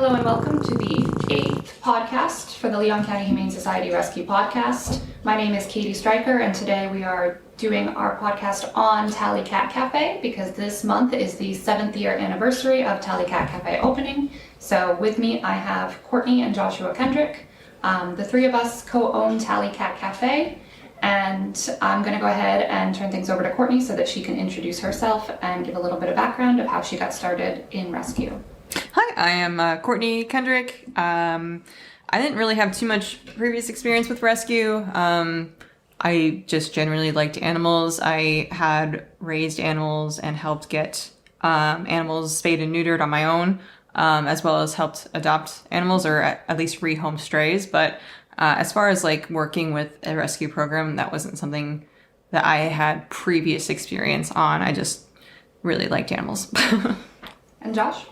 Hello and welcome to the 8th podcast for the Leon County Humane Society Rescue Podcast. My name is Katie Stryker and today we are doing our podcast on tallycatcafe because this month is the 7th year anniversary of tallycatcafe opening. So with me I have Courtney and Joshua Kendrick. The three of us co-own tallycatcafe, and I'm going to go ahead and turn things over to Courtney so that she can introduce herself and give a little bit of background of how she got started in rescue. Hi, I am Courtney Kendrick. I didn't really have too much previous experience with rescue. I just generally liked animals. I had raised animals and helped get animals spayed and neutered on my own, as well as helped adopt animals or at least rehome strays. But as far as like working with a rescue program, that wasn't something that I had previous experience on. I just really liked animals. And Josh?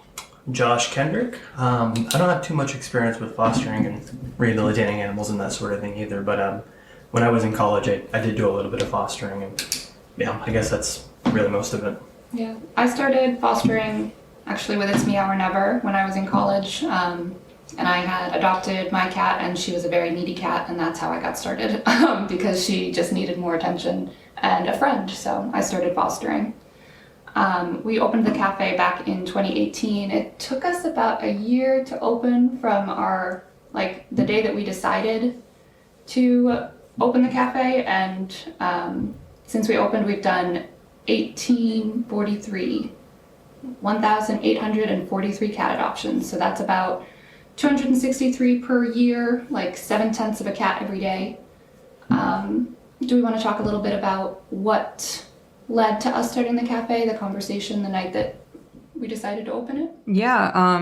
Josh Kendrick. I don't have too much experience with fostering and rehabilitating animals and that sort of thing either, but when I was in college, I did do a little bit of fostering, and yeah, I guess that's really most of it. Yeah, I started fostering actually with It's Meow or Never when I was in college, and I had adopted my cat, and she was a very needy cat, and that's how I got started, because she just needed more attention and a friend, so I started fostering. We opened the cafe back in 2018. It took us about a year to open from the day that we decided to open the cafe, and since we opened, we've done 1,843 cat adoptions. So that's about 263 per year, like 0.7 of a cat every day. Do we want to talk a little bit about what led to us starting the cafe, the conversation the night that we decided to open it? Yeah,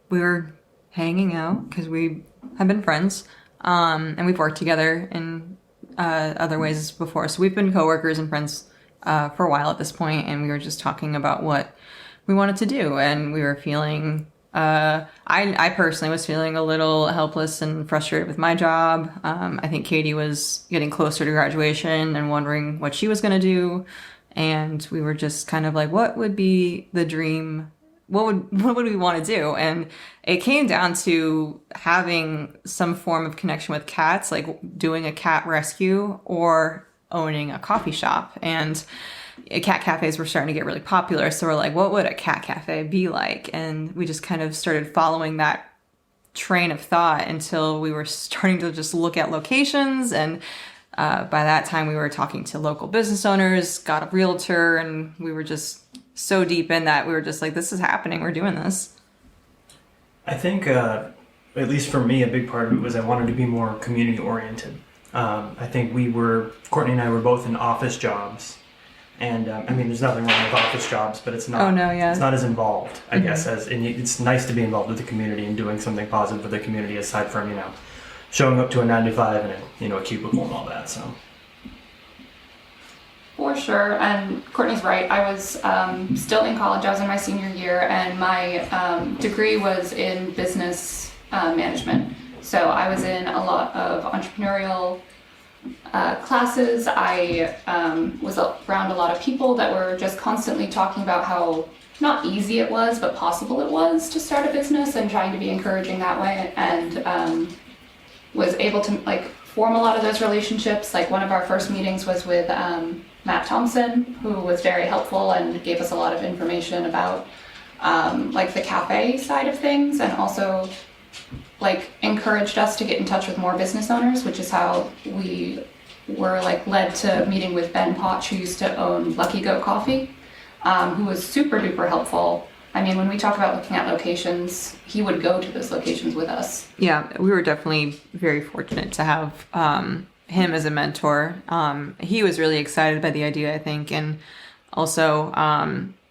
we were hanging out because we have been friends, and we've worked together in other ways before. So we've been coworkers and friends for a while at this point, and we were just talking about what we wanted to do, and we were feeling, I personally was feeling a little helpless and frustrated with my job. I think Katie was getting closer to graduation and wondering what she was going to do. And we were just kind of like, what would be the dream? What would we want to do? And it came down to having some form of connection with cats, like doing a cat rescue or owning a coffee shop. And cat cafes were starting to get really popular. So we're like, what would a cat cafe be like? And we just kind of started following that train of thought until we were starting to just look at locations. And by that time, we were talking to local business owners, got a realtor, and we were just so deep in that we were just like, this is happening. We're doing this. I think, at least for me, a big part of it was I wanted to be more community oriented. I think Courtney and I were both in office jobs. And there's nothing wrong with office jobs, but it's not. Oh, no, yeah. It's not as involved, I guess, and it's nice to be involved with the community and doing something positive for the community aside from, showing up to a 9 to 5 and a cubicle and all that. So For sure, and Courtney's right. I was still in college. I was in my senior year, and my degree was in business management. So I was in a lot of entrepreneurial classes. I was around a lot of people that were just constantly talking about how not easy it was, but possible it was to start a business, and trying to be encouraging that way, and was able to form a lot of those relationships. Like one of our first meetings was with Matt Thompson, who was very helpful and gave us a lot of information about the cafe side of things, and also encouraged us to get in touch with more business owners, which is how we were led to meeting with Ben Potch, who used to own Lucky Goat Coffee, who was super duper helpful. I mean, when we talk about looking at locations, he would go to those locations with us. Yeah, we were definitely very fortunate to have him as a mentor. He was really excited by the idea, I think, and also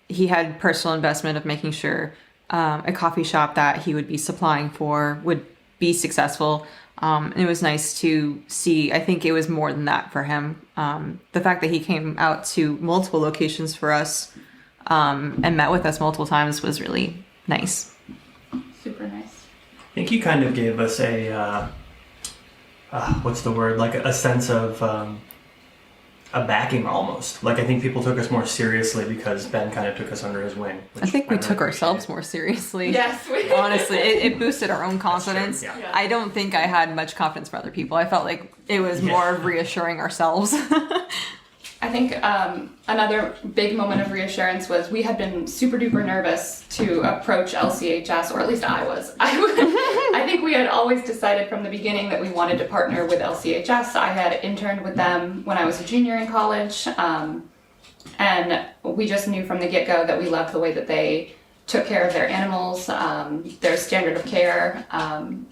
he had personal investment of making sure a coffee shop that he would be supplying for would be successful. And it was nice to see. I think it was more than that for him. The fact that he came out to multiple locations for us and met with us multiple times was really nice. Super nice. I think he kind of gave us a, what's the word? A sense of a backing almost. Like I think people took us more seriously because Ben kind of took us under his wing. I think we really took ourselves appreciate. more seriously. Yes, we Honestly, it boosted our own confidence. That's true, yeah. I don't think I had much confidence for other people. I felt like it was more of reassuring ourselves. I think another big moment of reassurance was we had been super duper nervous to approach LCHS, or at least I was. I think we had always decided from the beginning that we wanted to partner with LCHS. I had interned with them when I was a junior in college, and we just knew from the get-go that we loved the way that they took care of their animals, their standard of care.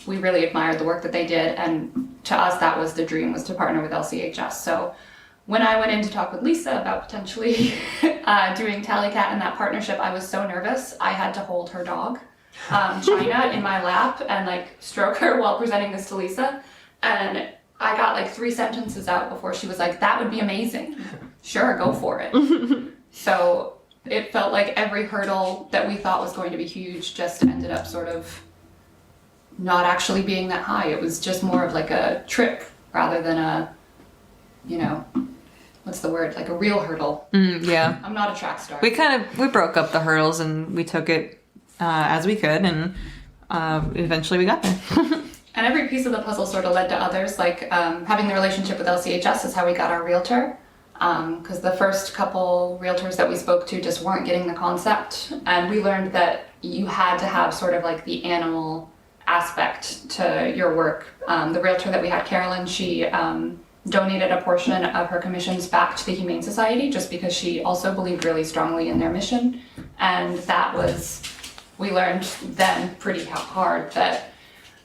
We really admired the work that they did, and to us that was the dream, was to partner with LCHS. So when I went in to talk with Lisa about potentially doing Tallycat and that partnership, I was so nervous. I had to hold her dog, China, in my lap and like stroke her while presenting this to Lisa. And I got like 3 sentences out before she was like, "That would be amazing. Sure, go for it." So it felt like every hurdle that we thought was going to be huge just ended up sort of not actually being that high. It was just more of like a trip rather than a, you know, what's the word? Like a real hurdle. Yeah. I'm not a track star. We broke up the hurdles and we took it as we could, and eventually we got there. And every piece of the puzzle sort of led to others. Like having the relationship with LCHS is how we got our realtor. Because the first couple realtors that we spoke to just weren't getting the concept. And we learned that you had to have sort of like the animal aspect to your work. The realtor that we had, Carolyn, she donated a portion of her commissions back to the Humane Society just because she also believed really strongly in their mission. And that was, we learned then pretty hard that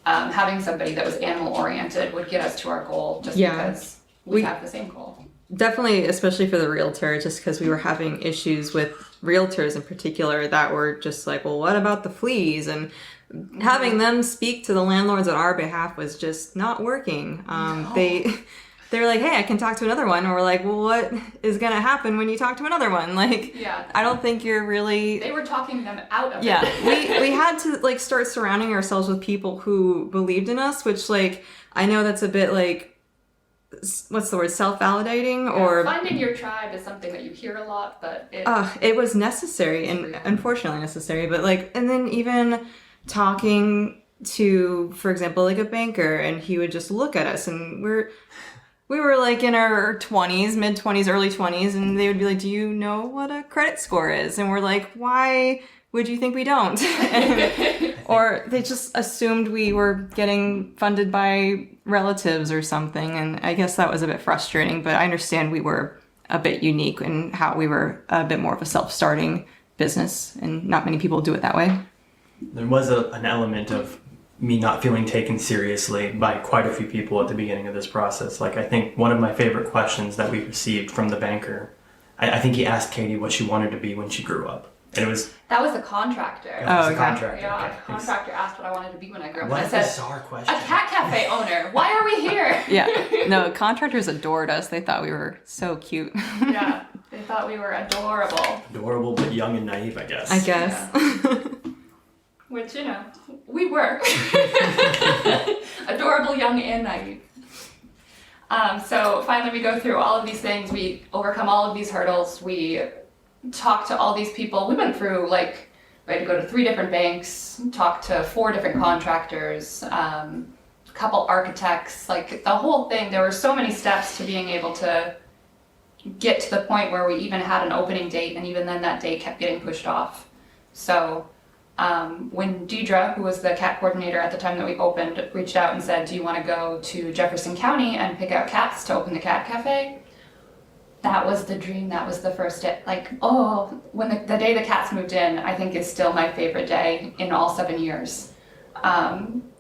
having somebody that was animal oriented would get us to our goal just because we have the same goal. Definitely, especially for the realtor, just because we were having issues with realtors in particular that were just like, well, what about the fleas? And having them speak to the landlords on our behalf was just not working. No. They were like, hey, I can talk to another one. And we're like, well, what is going to happen when you talk to another one? Like, I don't think you're really... They were talking them out of it. Yeah, we had to, like, start surrounding ourselves with people who believed in us, which, like, I know that's a bit, like, what's the word, self-validating, or... Finding your tribe is something that you hear a lot, but it was necessary, and unfortunately necessary, but, like, and then even talking to, for example, like, a banker, and he would just look at us, and we were like in our 20s, mid-20s, early 20s, and they would be like, do you know what a credit score is? And we're like, why would you think we don't? Or they just assumed we were getting funded by relatives or something, and I guess that was a bit frustrating, but I understand we were a bit unique in how we were a bit more of a self-starting business, and not many people do it that way. There was an element of me not feeling taken seriously by quite a few people at the beginning of this process. Like, I think one of my favorite questions that we received from the banker, I think he asked Katie what she wanted to be when she grew up. And it was... That was the contractor. The contractor. Yeah, Okay. the contractor asked what I wanted to be when I grew up. What And a I said, bizarre question. a cat cafe owner. Why are we here? Yeah, no, contractors adored us. They thought we were so cute. Yeah, they thought we were adorable. Adorable, but young and naive, I guess. I guess. Which, you know, we were. Adorable, young, and naive. So finally we go through all of these things. We overcome all of these hurdles. We talk to all these people. We went through, like, we had to go to 3 different banks, talk to 4 different contractors, a couple architects, like the whole thing. There were so many steps to being able to get to the point where we even had an opening date, and even then that date kept getting pushed off. So when Deidre, who was the cat coordinator at the time that we opened, reached out and said, do you want to go to Jefferson County and pick out cats to open the cat cafe? That was the dream. That was the first day. Like, when the day the cats moved in, I think is still my favorite day in all 7 years.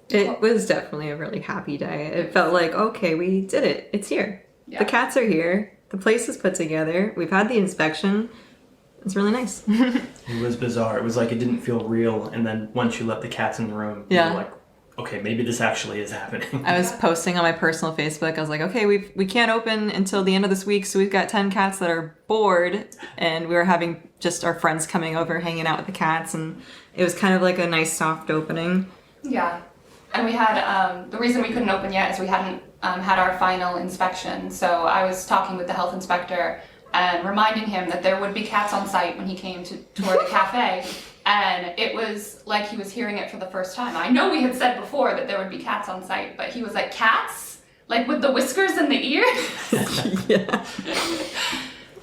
It was definitely a really happy day. It felt like, okay, we did it. It's here. Yeah. The cats are here. The place is put together. We've had the inspection. It's really nice. It was bizarre. It was like it didn't feel real, and then once you let the cats in the room, you were like, okay, maybe this actually is happening. I was posting on my personal Facebook. I was like, okay, we can't open until the end of this week, so we've got 10 cats that are bored, and we were having just our friends coming over, hanging out with the cats, and it was kind of like a nice soft opening. Yeah. And we had, the reason we couldn't open yet is we hadn't had our final inspection. So I was talking with the health inspector and reminding him that there would be cats on site when he came to tour the cafe. And it was like he was hearing it for the first time. I know we had said before that there would be cats on site, but he was like, cats? Like with the whiskers and the ears? Yeah.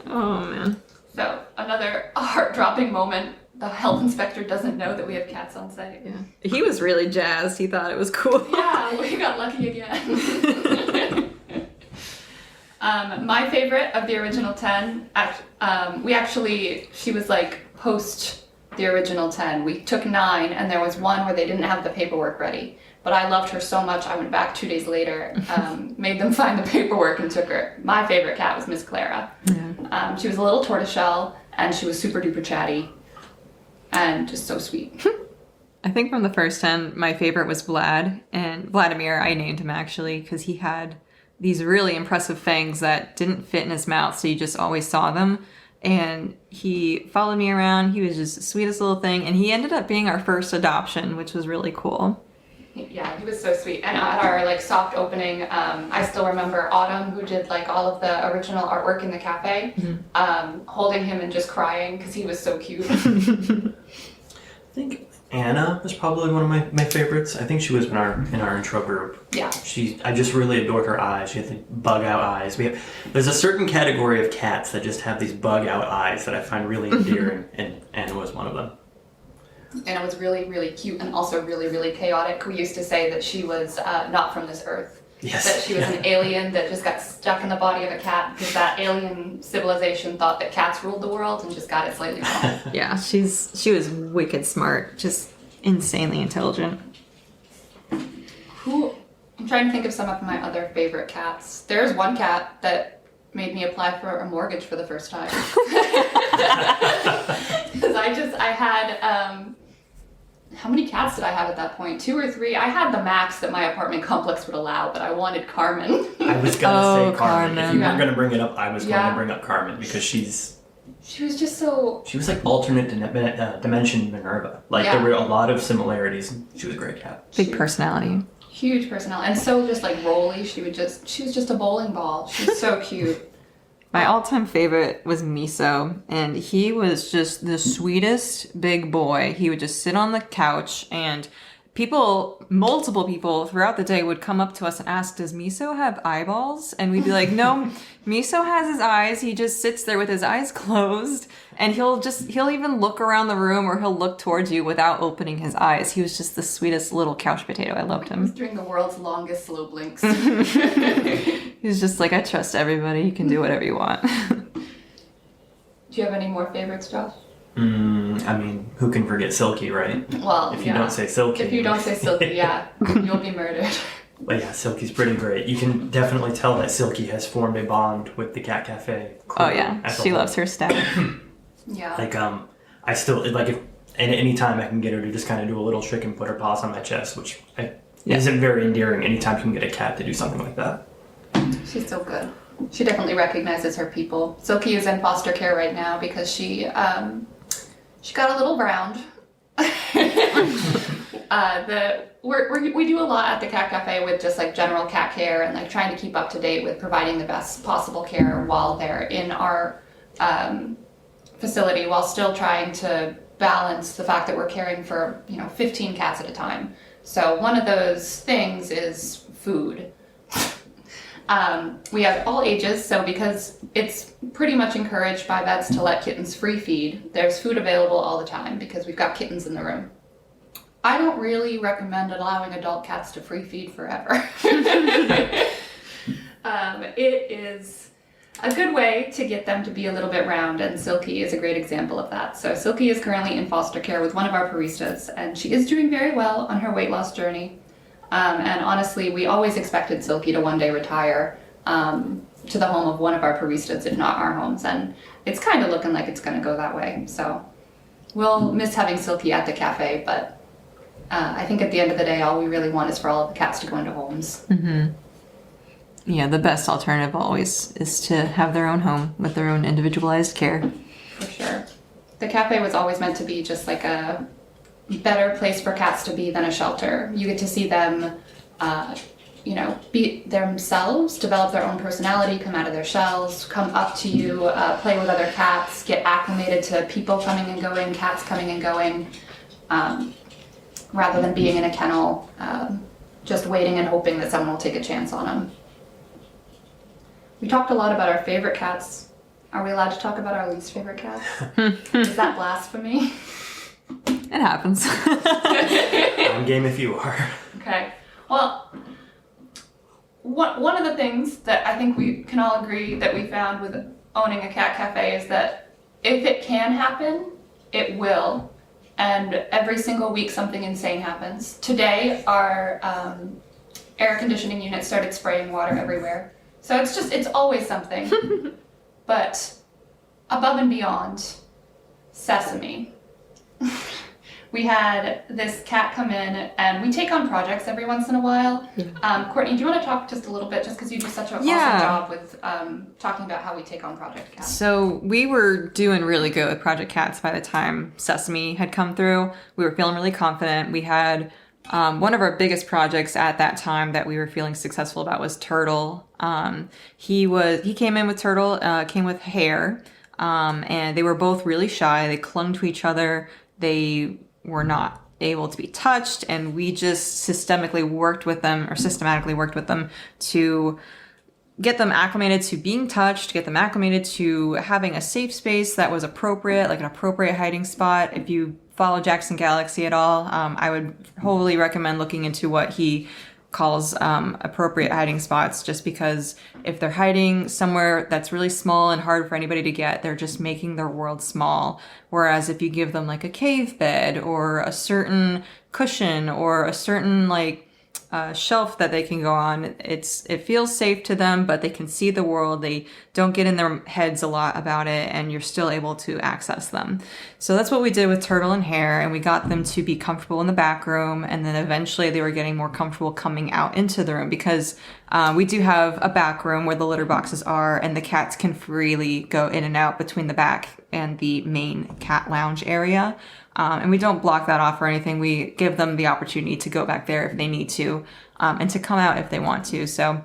Oh, man. So another heart-dropping moment. The health inspector doesn't know that we have cats on site. Yeah. He was really jazzed. He thought it was cool. Yeah, we got lucky again. My favorite of the original 10, she was like post the original 10. We took 9 and there was one where they didn't have the paperwork ready. But I loved her so much, I went back 2 days later, made them find the paperwork and took her. My favorite cat was Miss Clara. Yeah. She was a little tortoiseshell and she was super duper chatty and just so sweet. I think from the first 10, my favorite was Vlad. And Vladimir, I named him actually because he had these really impressive fangs that didn't fit in his mouth, so you just always saw them. And he followed me around. He was just the sweetest little thing. And he ended up being our first adoption, which was really cool. Yeah, he was so sweet. And at our like soft opening, I still remember Autumn, who did like all of the original artwork in the cafe, holding him and just crying because he was so cute. I think Anna was probably one of my favorites. I think she was in our intro group. Yeah. I just really adored her eyes. She had the bug out eyes. There's a certain category of cats that just have these bug out eyes that I find really endearing, and Anna was one of them. And it was really, really cute and also really, really chaotic. We used to say that she was not from this earth. Yes. That she was an alien that just got stuck in the body of a cat because that alien civilization thought that cats ruled the world and just got it slightly wrong. Yeah, she was wicked smart, just insanely intelligent. I'm trying to think of some of my other favorite cats. There's one cat that made me apply for a mortgage for the first time. Because I had, how many cats did I have at that point? 2 or 3. I had the max that my apartment complex would allow, but I wanted Carmen. I was gonna say Carmen. If you Carmen. were gonna bring it up, I was going to bring up Carmen because she was just so... She was like alternate dimension Minerva. Like there were a lot of similarities. She was a great cat. Big personality. Huge personality. And so just like rolly. She was just a bowling ball. She was so cute. My all-time favorite was Miso, and he was just the sweetest big boy. He would just sit on the couch, and multiple people throughout the day would come up to us and ask, does Miso have eyeballs? And we'd be like, no, Miso has his eyes. He just sits there with his eyes closed, and he'll even look around the room or he'll look towards you without opening his eyes. He was just the sweetest little couch potato. I loved him. During the world's longest slow blinks. He was just like, I trust everybody. You can do whatever you want. Do you have any more favorites, Josh? I mean, who can forget Silky, right? Well, if you don't say Silky. If you don't say Silky, yeah, you'll be murdered. But yeah, Silky's pretty great. You can definitely tell that Silky has formed a bond with the Cat Cafe crew. Oh yeah, she loves her staff. Yeah. Like, I still, like, if any time I can get her to just kind of do a little trick and put her paws on my chest, which isn't very endearing anytime you can get a cat to do something like that. She's so good. She definitely recognizes her people. Silky is in foster care right now because she got a little round. We do a lot at the Cat Cafe with just like general cat care and like trying to keep up to date with providing the best possible care while they're in our facility, while still trying to balance the fact that we're caring for 15 cats at a time. So one of those things is food. We have all ages, so because it's pretty much encouraged by vets to let kittens free feed, there's food available all the time because we've got kittens in the room. I don't really recommend allowing adult cats to free feed forever. It is a good way to get them to be a little bit round, and Silky is a great example of that. So Silky is currently in foster care with one of our baristas, and she is doing very well on her weight loss journey. And honestly, we always expected Silky to one day retire to the home of one of our baristas, if not our homes. And it's kind of looking like it's going to go that way. So we'll miss having Silky at the cafe, but I think at the end of the day, all we really want is for all of the cats to go into homes. Mm-hmm. Yeah, the best alternative always is to have their own home with their own individualized care. For sure. The cafe was always meant to be just like a better place for cats to be than a shelter. You get to see them, be themselves, develop their own personality, come out of their shells, come up to you, play with other cats, get acclimated to people coming and going, cats coming and going, rather than being in a kennel, just waiting and hoping that someone will take a chance on them. We talked a lot about our favorite cats. Are we allowed to talk about our least favorite cats? Is that blasphemy? It happens. I'm game if you are. Okay. Well, one of the things that I think we can all agree that we found with owning a cat cafe is that if it can happen, it will. And every single week something insane happens. Today, our air conditioning unit started spraying water everywhere. So it's always something. But above and beyond, Sesame. We had this cat come in, and we take on projects every once in a while. Yeah. Courtney, do you want to talk just a little bit, just because you do such an awesome job with talking about how we take on Project Cats? So we were doing really good with Project Cats by the time Sesame had come through. We were feeling really confident. We had one of our biggest projects at that time that we were feeling successful about was Turtle. He came in with Turtle, came with Hair, and they were both really shy. They clung to each other. They were not able to be touched, and we just systematically worked with them to get them acclimated to being touched, get them acclimated to having a safe space that was appropriate, like an appropriate hiding spot. If you follow Jackson Galaxy at all, I would wholly recommend looking into what he calls appropriate hiding spots, just because if they're hiding somewhere that's really small and hard for anybody to get, they're just making their world small. Whereas if you give them like a cave bed or a certain cushion or a certain shelf that they can go on, it feels safe to them, but they can see the world. They don't get in their heads a lot about it, and you're still able to access them. So that's what we did with Turtle and Hair, and we got them to be comfortable in the back room, and then eventually they were getting more comfortable coming out into the room, because we do have a back room where the litter boxes are, and the cats can freely go in and out between the back and the main cat lounge area. And we don't block that off or anything. We give them the opportunity to go back there if they need to, and to come out if they want to. So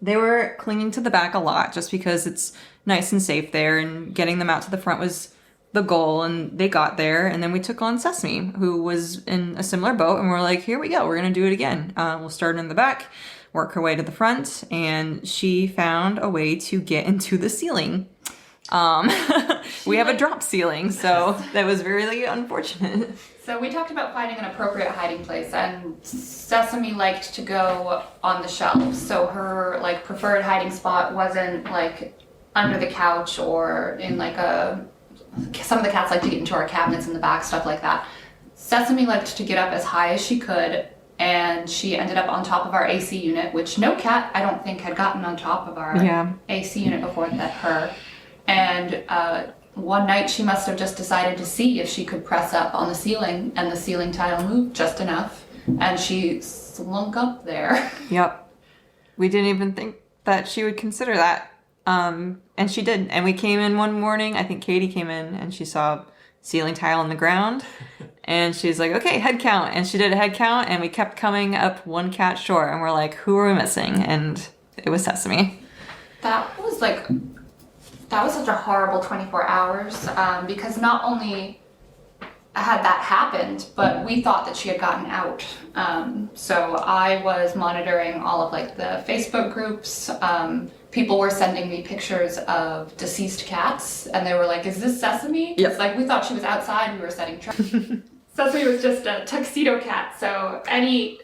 they were clinging to the back a lot just because it's nice and safe there, and getting them out to the front was the goal, and they got there. And then we took on Sesame, who was in a similar boat, and we're like, here we go. We're going to do it again. We'll start in the back, work her way to the front, and she found a way to get into the ceiling. We have a drop ceiling, so that was really unfortunate. So we talked about finding an appropriate hiding place, and Sesame liked to go on the shelves. So her preferred hiding spot wasn't under the couch or in some of the cats like to get into our cabinets in the back, stuff like that. Sesame liked to get up as high as she could, and she ended up on top of our AC unit, which no cat, I don't think, had gotten on top of our AC unit before her. And one night she must have just decided to see if she could press up on the ceiling, and the ceiling tile moved just enough, and she slunk up there. Yep. We didn't even think that she would consider that. And she did. And we came in one morning, I think Katie came in, and she saw ceiling tile on the ground, and she's like, okay, head count. And she did a head count, and we kept coming up one cat short, and we're like, who are we missing? And it was Sesame. That was such a horrible 24 hours, because not only had that happened, but we thought that she had gotten out. So I was monitoring all of the Facebook groups. People were sending me pictures of deceased cats, and they were like, is this Sesame? Yep. We thought she was outside, we were setting traps. Sesame was just a tuxedo cat, so any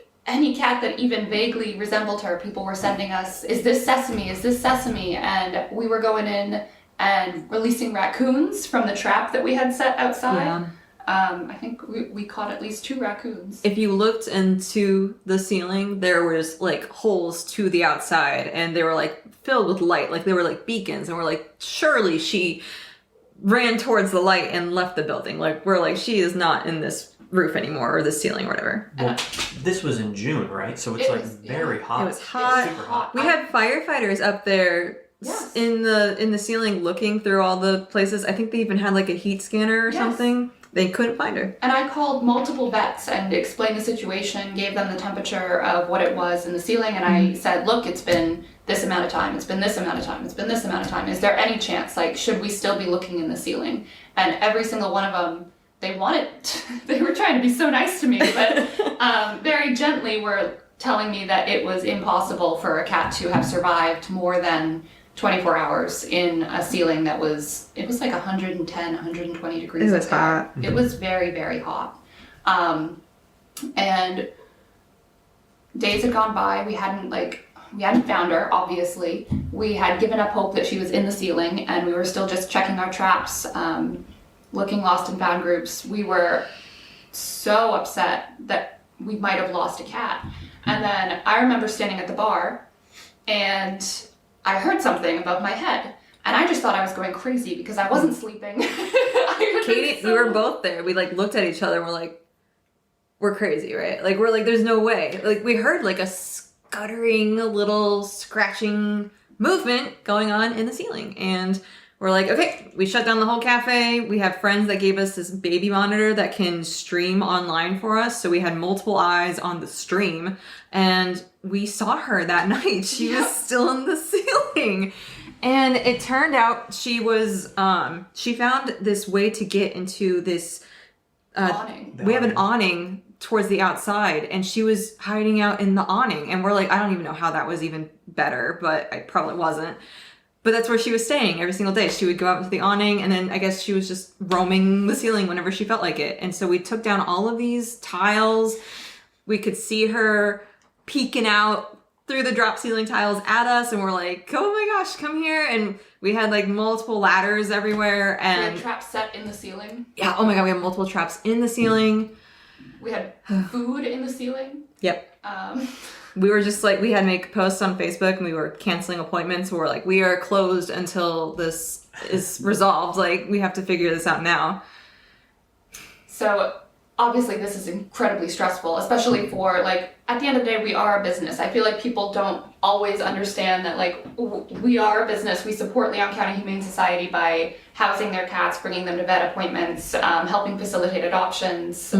cat that even vaguely resembled her, people were sending us, is this Sesame? Is this Sesame? And we were going in and releasing raccoons from the trap that we had set outside. Yeah. I think we caught at least 2 raccoons. If you looked into the ceiling, there was holes to the outside, and they were filled with light, they were beacons, and we're surely she ran towards the light and left the building. We're she is not in this roof anymore, or the ceiling, or whatever. Well, this was in June, right? So it's very hot. It was hot. Super hot. We had firefighters up there. Yes. In the ceiling looking through all the places. I think they even had a heat scanner or something. They couldn't find her. And I called multiple vets and explained the situation, gave them the temperature of what it was in the ceiling, and I said, look, it's been this amount of time, it's been this amount of time, it's been this amount of time. Is there any chance, like, should we still be looking in the ceiling? And every single one of them, they were trying to be so nice to me, but very gently were telling me that it was impossible for a cat to have survived more than 24 hours in a ceiling it was like 110, 120 degrees. It was hot. It was very, very hot. And days had gone by. We hadn't found her, obviously. We had given up hope that she was in the ceiling, and we were still just checking our traps, looking lost and found groups. We were so upset that we might have lost a cat. And then I remember standing at the bar, and I heard something above my head, and I just thought I was going crazy because I wasn't sleeping. Katie, we were both there. We like looked at each other and we're like, we're crazy, right? Like we're like, there's no way. Like we heard like a scuttering, a little scratching movement going on in the ceiling, and we're like, okay, we shut down the whole cafe. We have friends that gave us this baby monitor that can stream online for us. So we had multiple eyes on the stream, and we saw her that night. She was still in the ceiling. And it turned out she was, she found this way to get into this, awning. We have an awning towards the outside, and she was hiding out in the awning. And we're like, I don't even know how that was even better, but it probably wasn't. But that's where she was staying every single day. She would go out into the awning, and then I guess she was just roaming the ceiling whenever she felt like it. And so we took down all of these tiles. We could see her peeking out through the drop ceiling tiles at us, and we're like, oh my gosh, come here. And we had like multiple ladders everywhere. And we had traps set in the ceiling. Yeah, oh my god, we had multiple traps in the ceiling. We had food in the ceiling. Yep. We were just like, we had to make posts on Facebook, and we were canceling appointments. We were like, we are closed until this is resolved. Like, we have to figure this out now. So obviously this is incredibly stressful, especially for, like, at the end of the day, we are a business. I feel like people don't always understand that, like, we are a business. We support Leon County Humane Society by housing their cats, bringing them to vet appointments, helping facilitate adoptions,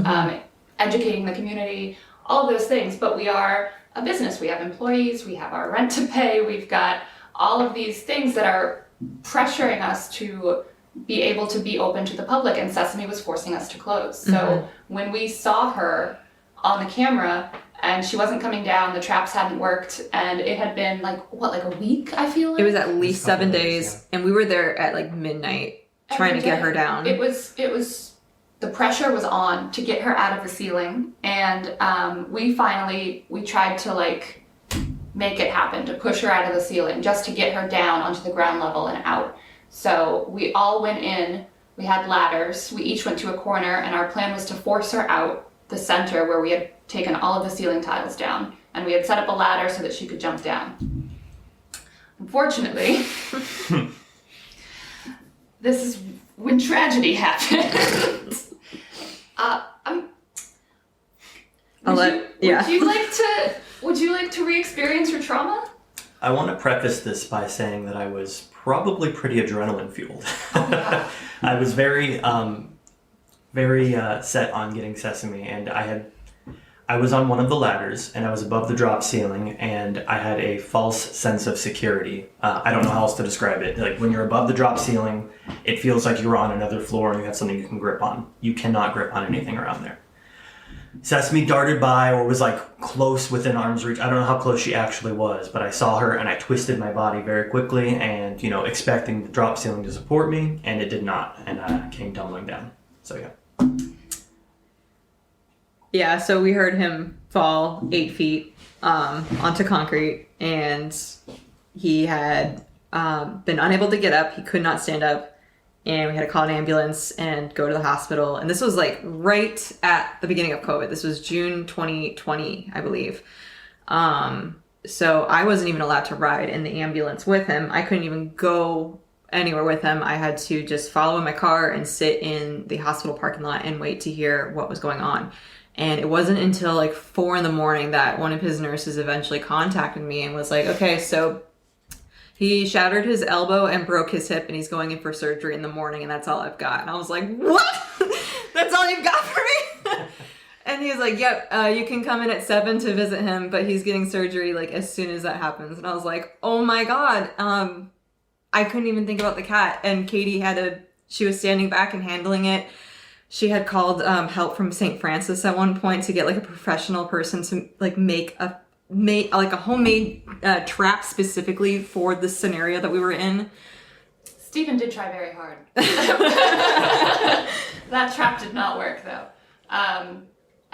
educating the community, all of those things. But we are a business. We have employees, we have our rent to pay, we've got all of these things that are pressuring us to be able to be open to the public, and Sesame was forcing us to close. So when we saw her on the camera and she wasn't coming down, the traps hadn't worked, and it had been like a week, I feel like? It was at least 7 days, and we were there at like midnight trying to get her down. It was the pressure was on to get her out of the ceiling, and we tried to like make it happen, to push her out of the ceiling, just to get her down onto the ground level and out. So we all went in, we had ladders, we each went to a corner, and our plan was to force her out the center where we had taken all of the ceiling tiles down, and we had set up a ladder so that she could jump down. Unfortunately, this is when tragedy happens. Would you like to re-experience your trauma? I want to preface this by saying that I was probably pretty adrenaline fueled. I was very set on getting Sesame, and I was on one of the ladders, and I was above the drop ceiling, and I had a false sense of security. I don't know how else to describe it. Like, when you're above the drop ceiling, it feels like you're on another floor and you have something you can grip on. You cannot grip on anything around there. Sesame darted by, or was like close within arm's reach. I don't know how close she actually was, but I saw her and I twisted my body very quickly, and expecting the drop ceiling to support me, and it did not, and I came tumbling down. So yeah. Yeah, so we heard him fall 8 feet onto concrete, and he had been unable to get up. He could not stand up, and we had to call an ambulance and go to the hospital. And this was like right at the beginning of COVID. This was June 2020, I believe. So I wasn't even allowed to ride in the ambulance with him. I couldn't even go anywhere with him. I had to just follow in my car and sit in the hospital parking lot and wait to hear what was going on. And it wasn't until like 4 a.m. that one of his nurses eventually contacted me and was like, okay, so he shattered his elbow and broke his hip, and he's going in for surgery in the morning, and that's all I've got. And I was like, what? That's all you've got for me? And he was like, yep, you can come in at 7 to visit him, but he's getting surgery like as soon as that happens. And I was like, oh my God. I couldn't even think about the cat. And Katie she was standing back and handling it. She had called help from St. Francis at one point to get like a professional person to like make a homemade trap specifically for the scenario that we were in. Stephen did try very hard. That trap did not work though.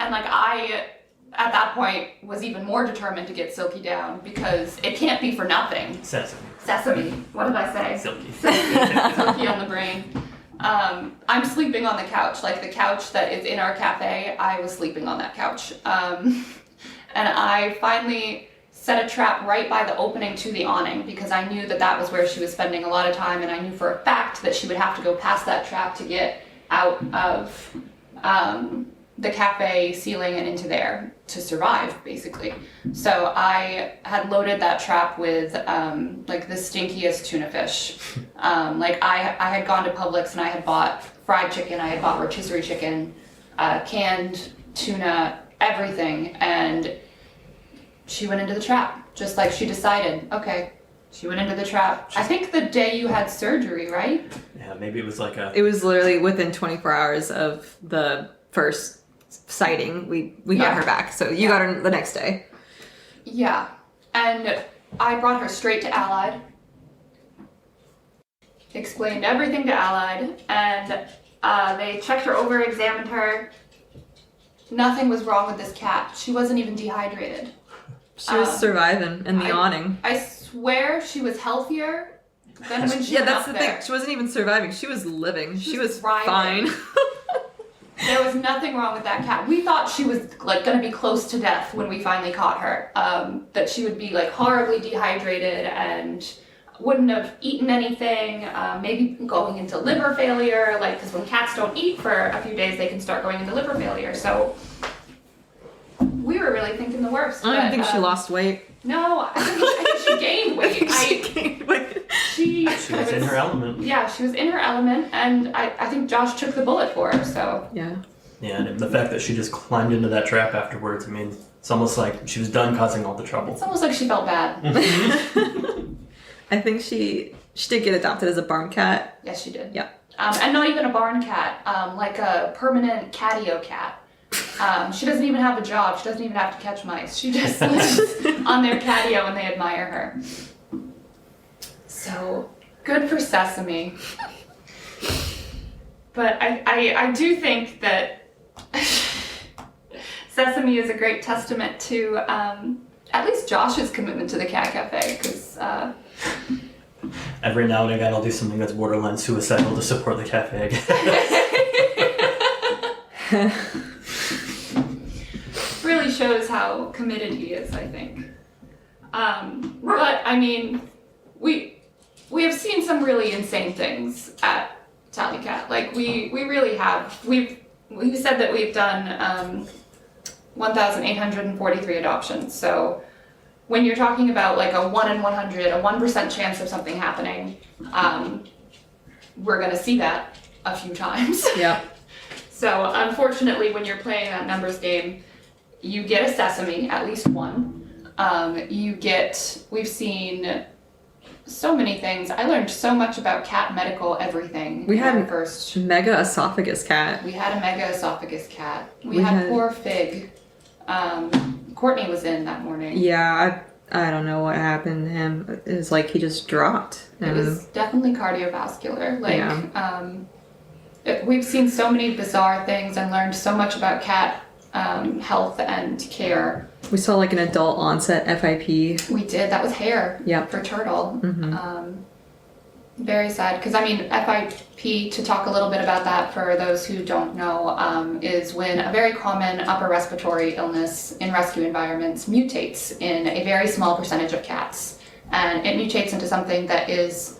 And like I, at that point, was even more determined to get Silky down because it can't be for nothing. Sesame. What did I say? Silky. Silky on the brain. I'm sleeping on the couch, like the couch that is in our cafe. I was sleeping on that couch. And I finally set a trap right by the opening to the awning because I knew that was where she was spending a lot of time, and I knew for a fact that she would have to go past that trap to get out of the cafe ceiling and into there to survive, basically. So I had loaded that trap with like the stinkiest tuna fish. Like I had gone to Publix and I had bought fried chicken, I had bought rotisserie chicken, canned tuna, everything, and she went into the trap, just like she decided. Okay, she went into the trap. I think the day you had surgery, right? Yeah, maybe it was like It was literally within 24 hours of the first sighting, we got her back. So you got her the next day. Yeah, and I brought her straight to Allied, explained everything to Allied, and they checked her over, examined her. Nothing was wrong with this cat. She wasn't even dehydrated. She was surviving in the awning. I swear she was healthier than when she yeah, went that's up the there. thing. She wasn't even surviving. She was living. She was thriving. fine. There was nothing wrong with that cat. We thought she was like going to be close to death when we finally caught her. That she would be like horribly dehydrated and wouldn't have eaten anything. Maybe going into liver failure. Like, because when cats don't eat for a few days, they can start going into liver failure. So we were really thinking the worst. I don't think she lost weight. No, I think she gained weight. She gained weight. She was in her element. Yeah, she was in her element, and I think Josh took the bullet for her, so. Yeah. Yeah, and the fact that she just climbed into that trap afterwards, I mean, it's almost like she was done causing all the trouble. It's almost like she felt bad. I think she did get adopted as a barn cat. Yes, she did. Yeah. And not even a barn cat, like a permanent catio cat. She doesn't even have a job. She doesn't even have to catch mice. She just lives on their catio and they admire her. So, good for Sesame. But I do think that Sesame is a great testament to at least Josh's commitment to the Cat Cafe, because every now and again I'll do something that's borderline suicidal to support the cafe again. Really shows how committed he is, I think. But I mean, we have seen some really insane things at Tallycat. Like we really have. We've said that we've done 1,843 adoptions. So when you're talking about like a 1 in 100, a 1% chance of something happening, we're gonna see that a few times. Yeah. So unfortunately, when you're playing that numbers game, you get a Sesame, at least one. We've seen so many things. I learned so much about cat medical everything. We had first mega esophagus cat. We had a mega esophagus cat. We had poor Fig. Courtney was in that morning. Yeah, I don't know what happened to him. It was like he just dropped. It was definitely cardiovascular. We've seen so many bizarre things and learned so much about cat health and care. We saw like an adult onset FIP. We did. That was hair. Yep. For turtle. Mm-hmm. Very sad, because I mean, FIP, to talk a little bit about that for those who don't know, is when a very common upper respiratory illness in rescue environments mutates in a very small percentage of cats. And it mutates into something that it's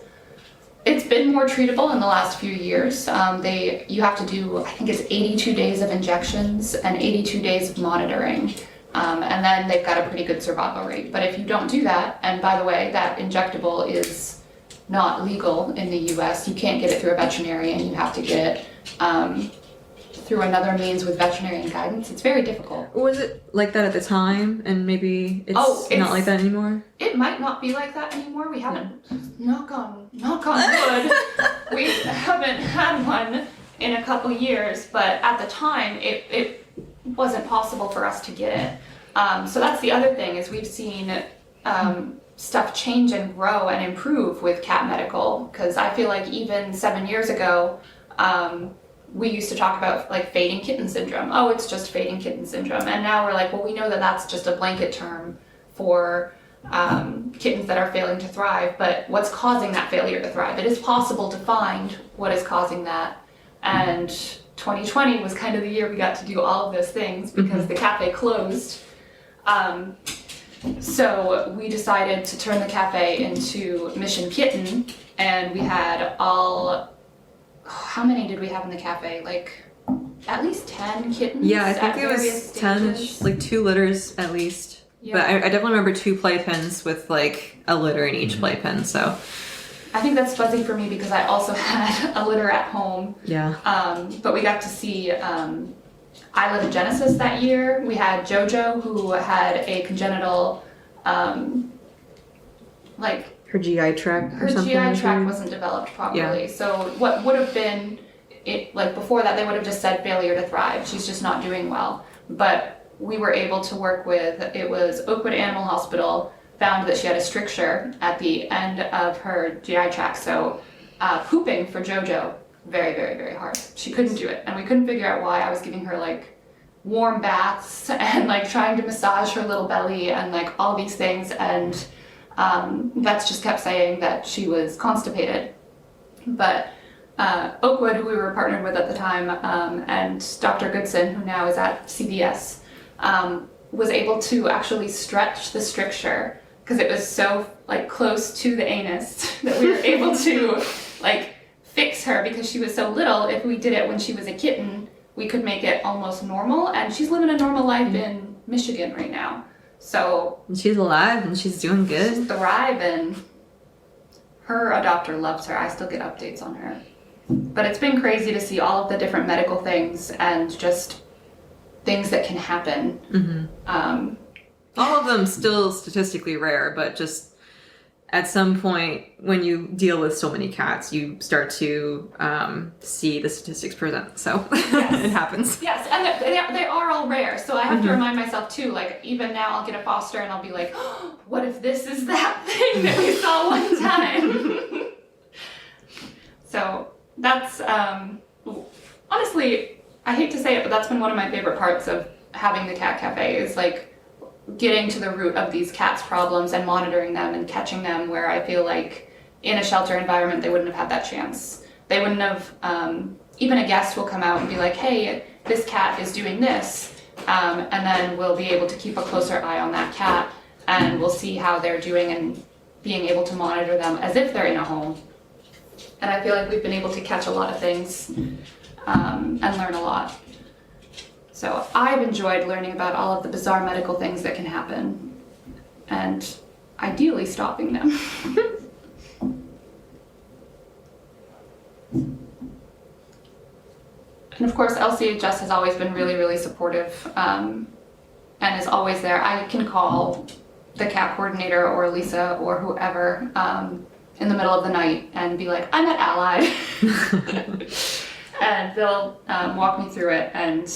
been more treatable in the last few years. You have to do, I think it's 82 days of injections and 82 days of monitoring. And then they've got a pretty good survival rate. But if you don't do that, and by the way, that injectable is not legal in the US, you can't get it through a veterinarian, you have to get it through another means with veterinarian guidance, it's very difficult. Was it like that at the time, and maybe it's not like that anymore? It might not be like that anymore. We haven't, knock on wood, we haven't had one in a couple years, but at the time, it wasn't possible for us to get it. So that's the other thing, is we've seen stuff change and grow and improve with cat medical, because I feel like even 7 years ago, we used to talk about like fading kitten syndrome. Oh, it's just fading kitten syndrome. And now we're like, well, we know that that's just a blanket term for kittens that are failing to thrive, but what's causing that failure to thrive? It is possible to find what is causing that. And 2020 was kind of the year we got to do all of those things because the cafe closed. So we decided to turn the cafe into Mission Kitten, and we had how many did we have in the cafe? Like at least 10 kittens? Yeah, I think it was 10-ish, like 2 litters at least. Yeah. But I definitely remember 2 playpens with like a litter in each playpen, so. I think that's fuzzy for me because I also had a litter at home. Yeah. But we got to see Islet of Genesis that year. We had Jojo, who had a congenital, her GI tract or something. Her GI tract wasn't developed properly. Yeah. So what would have been, before that, they would have just said failure to thrive. She's just not doing well. But we were able to work with, it was Oakwood Animal Hospital, found that she had a stricture at the end of her GI tract. So pooping for Jojo, very, very, very hard. She couldn't do it. And we couldn't figure out why. I was giving her warm baths and trying to massage her little belly and all these things. And vets just kept saying that she was constipated. But Oakwood, who we were partnered with at the time, and Dr. Goodson, who now is at CBS, was able to actually stretch the stricture because it was so close to the anus that we were able to fix her because she was so little. If we did it when she was a kitten, we could make it almost normal, and she's living a normal life in Michigan right now. So she's alive and she's doing good. She's thriving. Her adopter loves her. I still get updates on her. But it's been crazy to see all of the different medical things and just things that can happen. All of them still statistically rare, but just at some point when you deal with so many cats, you start to see the statistics present. So yes. It happens. Yes, and they are all rare. So I have to remind myself too, even now I'll get a foster and I'll be like, oh, what if this is that thing that we saw one time? So that's, honestly, I hate to say it, but that's been one of my favorite parts of having the cat cafe is getting to the root of these cats' problems and monitoring them and catching them where I feel like in a shelter environment they wouldn't have had that chance. They wouldn't have, even a guest will come out and be like, hey, this cat is doing this, and then we'll be able to keep a closer eye on that cat and we'll see how they're doing and being able to monitor them as if they're in a home. And I feel like we've been able to catch a lot of things and learn a lot. So I've enjoyed learning about all of the bizarre medical things that can happen and ideally stopping them. And of course, LCHS has always been really, really supportive and is always there. I can call the cat coordinator or Lisa or whoever in the middle of the night and be like, I'm at Allied. And they'll walk me through it, and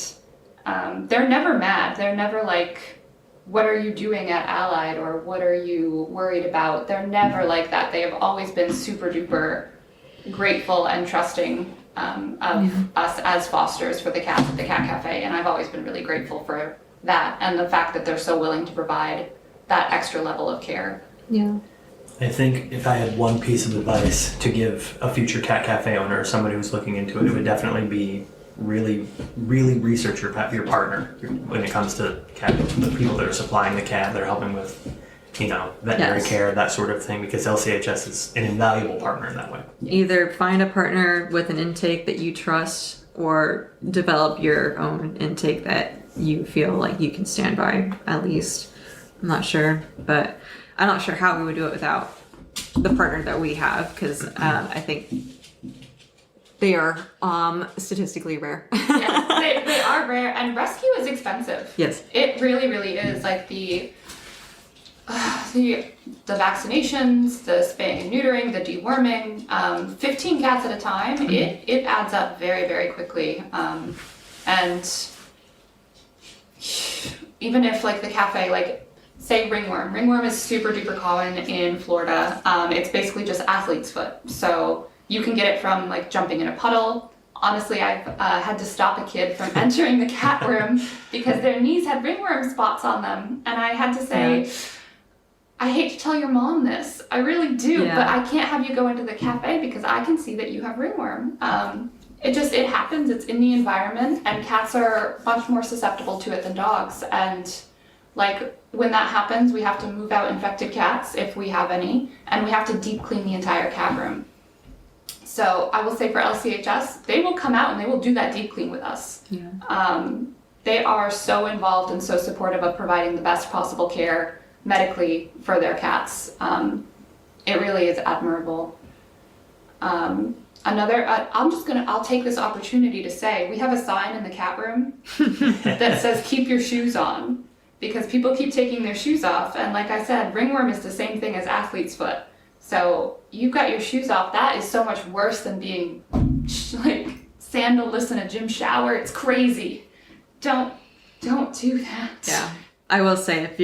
they're never mad. They're never like, what are you doing at Allied, or what are you worried about? They're never like that. They have always been super duper grateful and trusting of us as fosters for the cats at the Cat Cafe, and I've always been really grateful for that and the fact that they're so willing to provide that extra level of care. Yeah. I think if I had one piece of advice to give a future cat cafe owner or somebody who's looking into it, it would definitely be really, really research your partner when it comes to cat, the people that are supplying the cat, that are helping with, veterinary care, that sort of thing, because LCHS is an invaluable partner in that way. Either find a partner with an intake that you trust or develop your own intake that you feel like you can stand by, at least. I'm not sure, but I'm not sure how we would do it without the partner that we have, because I think They are statistically rare. Yes, they are rare, and rescue is expensive. Yes. It really, really is. Like the vaccinations, the spaying and neutering, the deworming, 15 cats at a time, it adds up very, very quickly. And even if like the cafe, like say ringworm is super duper common in Florida. It's basically just athlete's foot. So you can get it from like jumping in a puddle. Honestly, I've had to stop a kid from entering the cat room because their knees had ringworm spots on them. And I had to say, I hate to tell your mom this. I really do, but I can't have you go into the cafe because I can see that you have ringworm. It happens. It's in the environment, and cats are much more susceptible to it than dogs. And like when that happens, we have to move out infected cats if we have any, and we have to deep clean the entire cat room. So I will say for LCHS, they will come out and they will do that deep clean with us. Yeah. They are so involved and so supportive of providing the best possible care medically for their cats. It really is admirable. I'll take this opportunity to say, we have a sign in the cat room that says, keep your shoes on, because people keep taking their shoes off. And like I said, ringworm is the same thing as athlete's foot. So you've got your shoes off. That is so much worse than being like sandalless in a gym shower. It's crazy. Don't do that. Yeah. I will say, if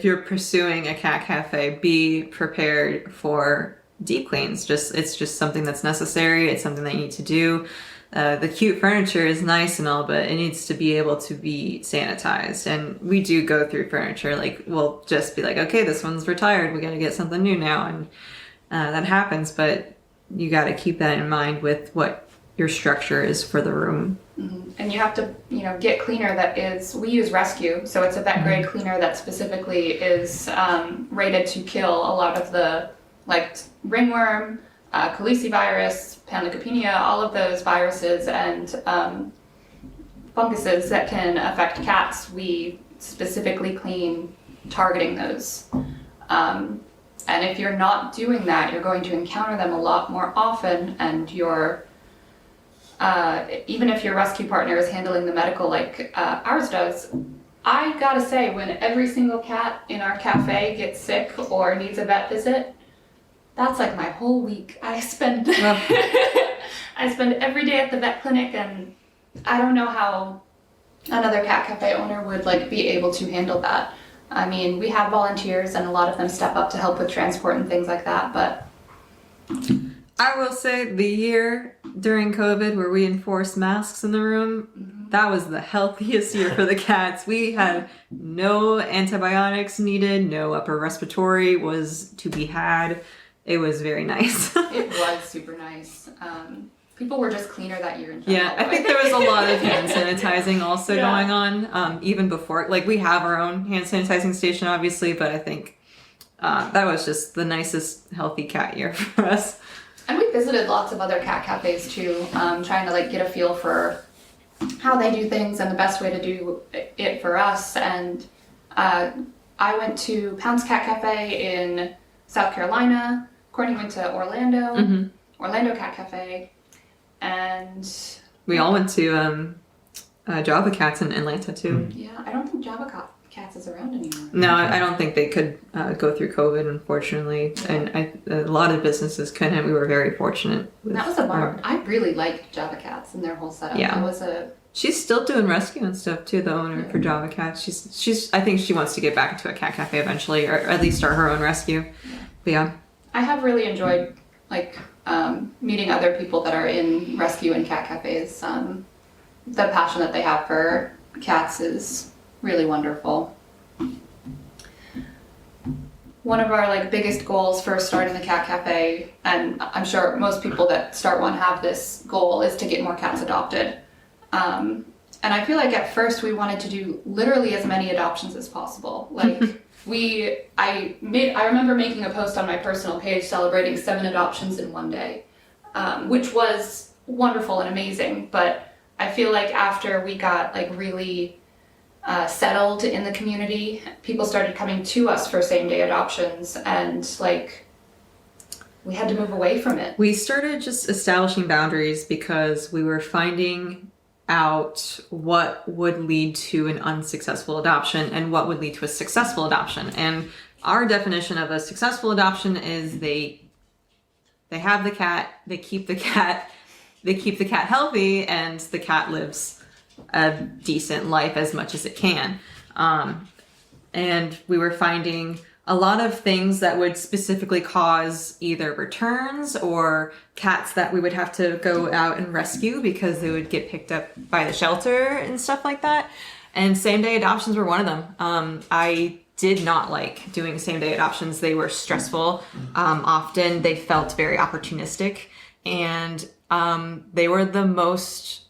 you're pursuing a cat cafe, be prepared for deep cleans. It's just something that's necessary. It's something that you need to do. The cute furniture is nice and all, but it needs to be able to be sanitized. And we do go through furniture. Like, we'll just be like, okay, this one's retired. We got to get something new now. And that happens, but you got to keep that in mind with what your structure is for the room. Mm-hmm. And you have to, get cleaner we use Rescue. So it's a vet grade cleaner that specifically is rated to kill a lot of the like ringworm, calicivirus, panleukopenia, all of those viruses and funguses that can affect cats. We specifically clean targeting those. And if you're not doing that, you're going to encounter them a lot more often, and even if your rescue partner is handling the medical like ours does, I gotta say, when every single cat in our cafe gets sick or needs a vet visit, that's like my whole week. I spend every day at the vet clinic, and I don't know how another cat cafe owner would like be able to handle that. I mean, we have volunteers and a lot of them step up to help with transport and things like that, but I will say the year during COVID where we enforced masks in the room, that was the healthiest year for the cats. We had no antibiotics needed, no upper respiratory was to be had. It was very nice. It was super nice. People were just cleaner that year in general. Yeah, I think there was a lot of hand sanitizing also going on, even before. Like, we have our own hand sanitizing station, obviously, but I think that was just the nicest healthy cat year for us. And we visited lots of other cat cafes too, trying to like get a feel for how they do things and the best way to do it for us. And I went to Pound's Cat Cafe in South Carolina. Courtney went to Orlando, Orlando Cat Cafe, and we all went to Java Cats in Atlanta too. Yeah, I don't think Java Cats is around anymore. No, I don't think they could go through COVID, unfortunately, and a lot of businesses couldn't. We were very fortunate. That was a bummer. I really liked Java Cats and their whole setup. Yeah, she's still doing rescue and stuff too. The owner for Java Cats, she's. I think she wants to get back into a cat cafe eventually, or at least start her own rescue. Yeah. But yeah, I have really enjoyed like meeting other people that are in rescue and cat cafes. The passion that they have for cats is really wonderful. One of our like biggest goals for starting the cat cafe, and I'm sure most people that start one have this goal, is to get more cats adopted. And I feel like at first we wanted to do literally as many adoptions as possible. Like I remember making a post on my personal page celebrating 7 adoptions in one day, which was wonderful and amazing. But I feel like after we got like really settled in the community, people started coming to us for same-day adoptions, and like we had to move away from it. We started just establishing boundaries because we were finding out what would lead to an unsuccessful adoption and what would lead to a successful adoption. And our definition of a successful adoption is they have the cat, they keep the cat healthy, and the cat lives a decent life as much as it can. And we were finding a lot of things that would specifically cause either returns or cats that we would have to go out and rescue because they would get picked up by the shelter and stuff like that. And same-day adoptions were one of them. I did not like doing same-day adoptions. They were stressful. Often they felt very opportunistic, and they were the most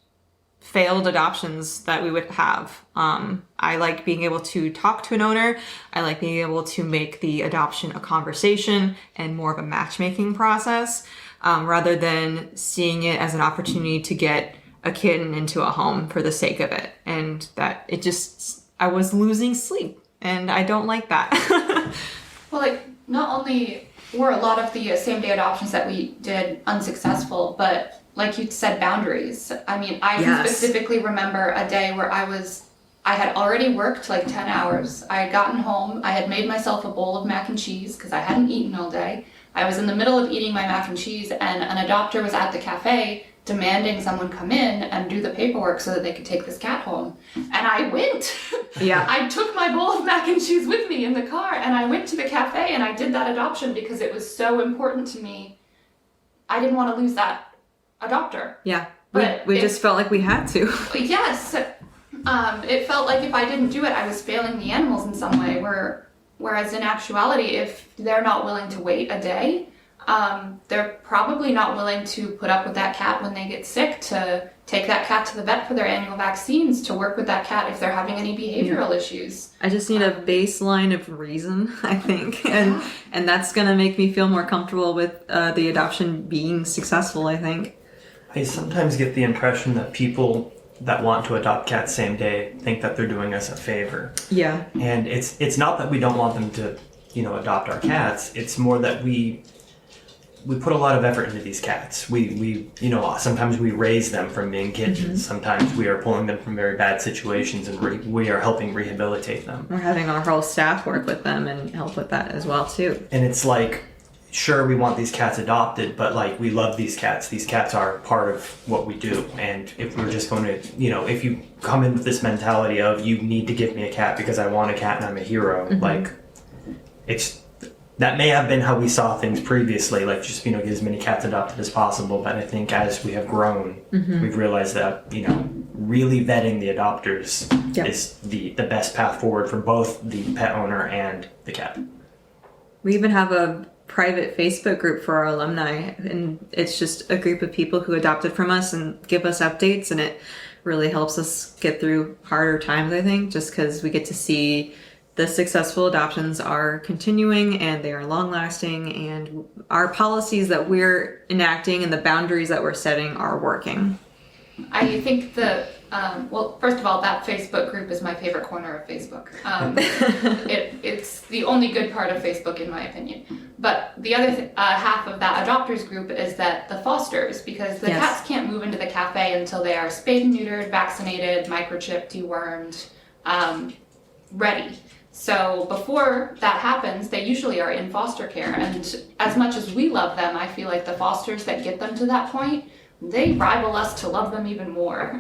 failed adoptions that we would have. I like being able to talk to an owner. I like being able to make the adoption a conversation and more of a matchmaking process, rather than seeing it as an opportunity to get a kitten into a home for the sake of it. And that I was losing sleep, and I don't like that. Well, like, not only were a lot of the same-day adoptions that we did unsuccessful, but like you said, boundaries. I mean, I Yes. specifically remember a day where I had already worked like 10 hours. I had gotten home. I had made myself a bowl of mac and cheese because I hadn't eaten all day. I was in the middle of eating my mac and cheese, and an adopter was at the cafe demanding someone come in and do the paperwork so that they could take this cat home. And I went. Yeah. I took my bowl of mac and cheese with me in the car, and I went to the cafe and I did that adoption because it was so important to me. I didn't want to lose that adopter. Yeah. But we just felt like we had to. Yes. It felt like if I didn't do it, I was failing the animals in some way. Whereas in actuality, if they're not willing to wait a day, they're probably not willing to put up with that cat when they get sick, to take that cat to the vet for their annual vaccines, to work with that cat if they're having any behavioral issues. I just need a baseline of reason, I think. And that's going to make me feel more comfortable with the adoption being successful, I think. I sometimes get the impression that people that want to adopt cats same day think that they're doing us a favor. Yeah. And it's not that we don't want them to, adopt our cats. It's more that we put a lot of effort into these cats. We sometimes we raise them from being kittens. Mm-hmm. Sometimes we are pulling them from very bad situations, and we are helping rehabilitate them. We're having our whole staff work with them and help with that as well, too. And it's like, sure, we want these cats adopted, but like, we love these cats. These cats are part of what we do. And if we're just going to, if you come in with this mentality of, you need to give me a cat because I want a cat and I'm a hero, Mm-hmm. like, that may have been how we saw things previously, like just, get as many cats adopted as possible. But I think as we have grown, Mm-hmm. we've realized that, really vetting the adopters Yep. is the best path forward for both the pet owner and the cat. We even have a private Facebook group for our alumni, and it's just a group of people who adopted from us and give us updates, and it really helps us get through harder times, I think, just because we get to see the successful adoptions are continuing and they are long lasting, and our policies that we're enacting and the boundaries that we're setting are working. I think well, first of all, that Facebook group is my favorite corner of Facebook. It's the only good part of Facebook, in my opinion. But the other half of that adopters group is that the fosters, because the Yes. cats can't move into the cafe until they are spayed and neutered, vaccinated, microchipped, dewormed, ready. So before that happens, they usually are in foster care. And as much as we love them, I feel like the fosters that get them to that point, they rival us to love them even more.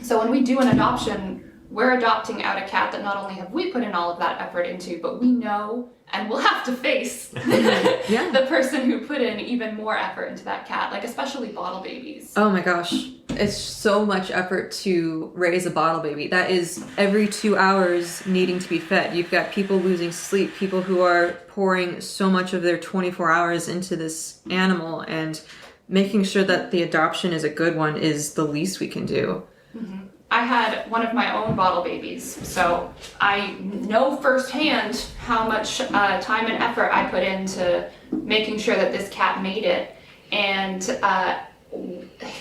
So when we do an adoption, we're adopting out a cat that not only have we put in all of that effort into, but we know and we'll have to face the person who put in even more effort into that cat, like especially bottle babies. Oh my gosh. It's so much effort to raise a bottle baby. That is every 2 hours needing to be fed. You've got people losing sleep, people who are pouring so much of their 24 hours into this animal, and making sure that the adoption is a good one is the least we can do. Mm-hmm. I had one of my own bottle babies, so I know firsthand how much time and effort I put into making sure that this cat made it. And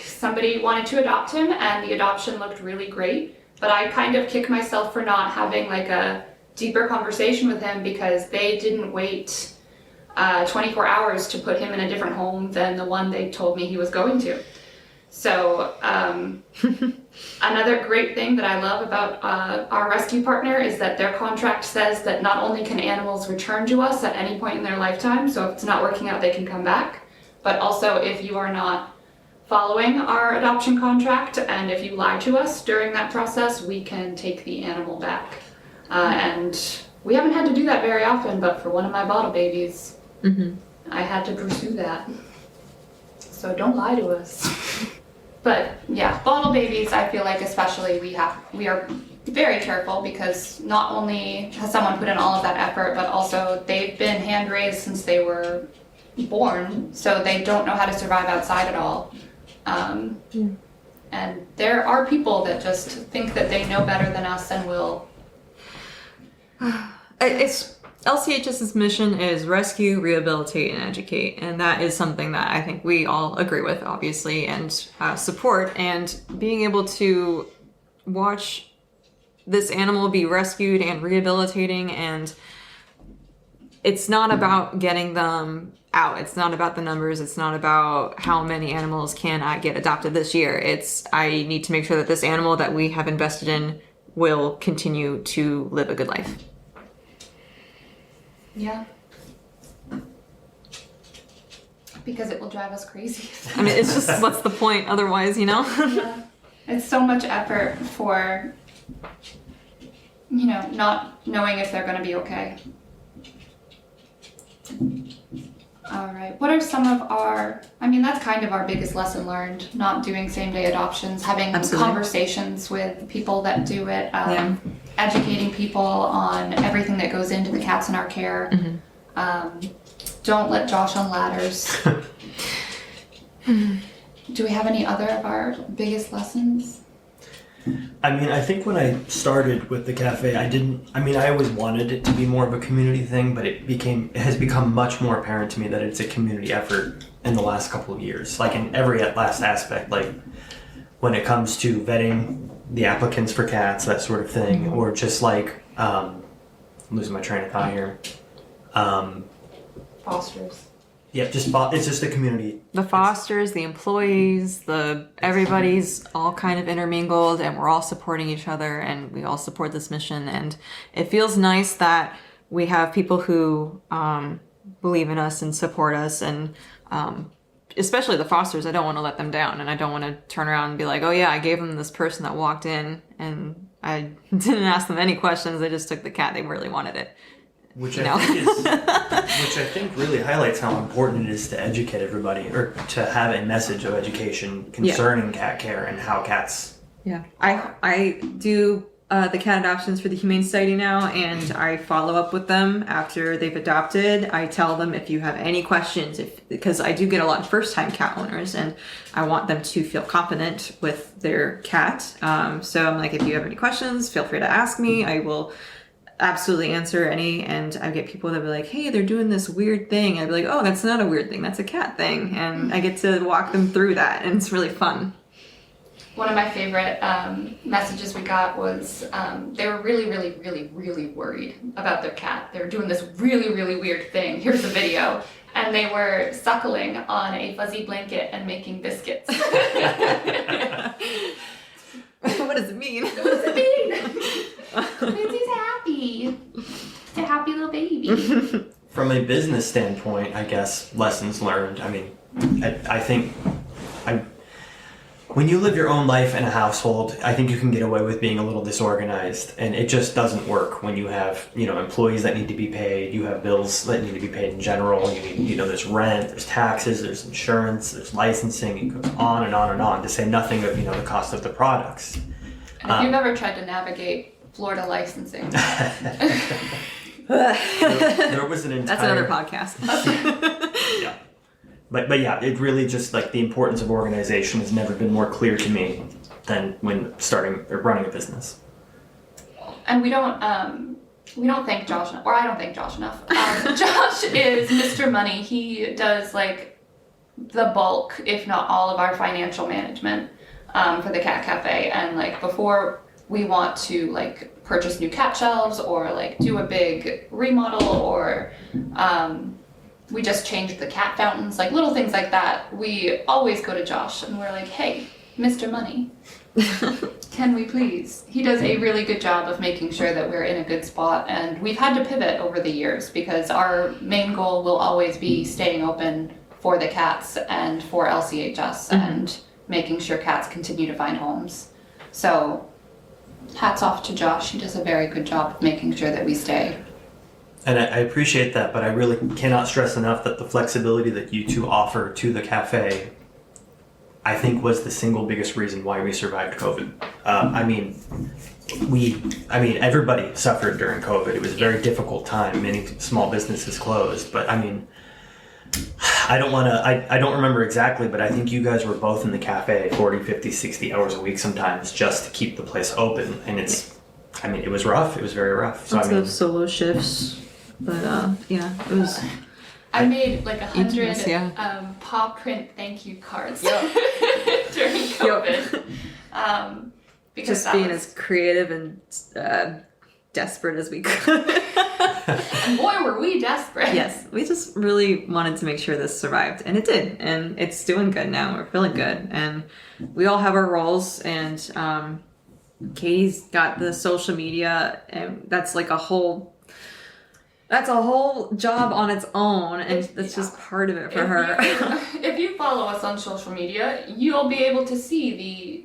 somebody wanted to adopt him, and the adoption looked really great, but I kind of kick myself for not having like a deeper conversation with him because they didn't wait 24 hours to put him in a different home than the one they told me he was going to. So another great thing that I love about our rescue partner is that their contract says that not only can animals return to us at any point in their lifetime, so if it's not working out, they can come back, but also if you are not following our adoption contract and if you lie to us during that process, we can take the animal back. And we haven't had to do that very often, but for one of my bottle babies, I had to pursue that. So don't lie to us. But yeah, bottle babies, I feel like especially we are very careful because not only has someone put in all of that effort, but also they've been hand raised since they were born, so they don't know how to survive outside at all. And there are people that just think that they know better than us and will. It's LCHS's mission is rescue, rehabilitate, and educate, and that is something that I think we all agree with, obviously, and support. And being able to watch this animal be rescued and rehabilitating, and it's not about getting them out. It's not about the numbers. It's not about how many animals can I get adopted this year. It's I need to make sure that this animal that we have invested in will continue to live a good life. Yeah. Because it will drive us crazy. I mean, it's just, what's the point otherwise, you know? Yeah. It's so much effort for, not knowing if they're going to be okay. All right. What are some of that's kind of our biggest lesson learned, not doing same-day adoptions, having conversations with people that do it, educating people on everything that goes into the cats in our care. Don't let Josh on ladders. Do we have any other of our biggest lessons? I think when I started with the cafe, I always wanted it to be more of a community thing, but it has become much more apparent to me that it's a community effort in the last couple of years. Like in every last aspect, like when it comes to vetting the applicants for cats, that sort of thing, or just like, I'm losing my train of thought here. Fosters. Yeah, it's just a community. The fosters, the employees, everybody's all kind of intermingled, and we're all supporting each other, and we all support this mission. And it feels nice that we have people who believe in us and support us, and especially the fosters. I don't want to let them down, and I don't want to turn around and be like, oh yeah, I gave them this person that walked in, and I didn't ask them any questions. They just took the cat. They really wanted it. Which I think really highlights how important it is to educate everybody, or to have a message of education concerning cat care and how cats. Yeah, I do the cat adoptions for the Humane Society now, and I follow up with them after they've adopted. I tell them if you have any questions, because I do get a lot of first-time cat owners, and I want them to feel confident with their cat. So I'm like, if you have any questions, feel free to ask me. I will absolutely answer any. And I get people that be like, hey, they're doing this weird thing. I'd be like, oh, that's not a weird thing, that's a cat thing. And I get to walk them through that, and it's really fun. One of my favorite messages we got was they were really, really, really, really worried about their cat. They were doing this really, really weird thing. Here's the video. And they were suckling on a fuzzy blanket and making biscuits. What does it mean? What does it mean? Lindsay's happy. It's a happy little baby. From a business standpoint, I guess, lessons learned. I think when you live your own life in a household, I think you can get away with being a little disorganized, and it just doesn't work when you have, employees that need to be paid, you have bills that need to be paid in general, there's rent, there's taxes, there's insurance, there's licensing, it goes on and on and on, to say nothing of, the cost of the products. And if you've ever tried to navigate Florida licensing. there was an entire... That's another podcast. Yeah. But yeah, it really just, like, the importance of organization has never been more clear to me than when starting or running a business. And we don't thank Josh enough, or I don't thank Josh enough. Josh is Mr. Money. He does, like, the bulk, if not all, of our financial management for the Cat Cafe. And, like, before we want to, like, purchase new cat shelves or, like, do a big remodel or we just changed the cat fountains, like little things like that. We always go to Josh and we're like, hey, Mr. Money, can we please? He does a really good job of making sure that we're in a good spot, and we've had to pivot over the years because our main goal will always be staying open for the cats and for LCHS and making sure cats continue to find homes. So hats off to Josh. He does a very good job of making sure that we stay. And I appreciate that, but I really cannot stress enough that the flexibility that you two offer to the cafe, I think, was the single biggest reason why we survived COVID. Everybody suffered during COVID. It was a very difficult time. Many small businesses closed, but I mean, I don't remember exactly, but I think you guys were both in the cafe 40, 50, 60 hours a week sometimes just to keep the place open. And it was rough. It was very rough. So Lots of solo shifts, but it was. I made like 100 paw print thank you cards during COVID. Because just being as creative and desperate as we could. And boy, were we desperate. Yes, we just really wanted to make sure this survived, and it did, and it's doing good now. We're feeling good, and we all have our roles, and Katie's got the social media, and that's like a whole job on its own, and that's just part of it for her. If you follow us on social media, you'll be able to see the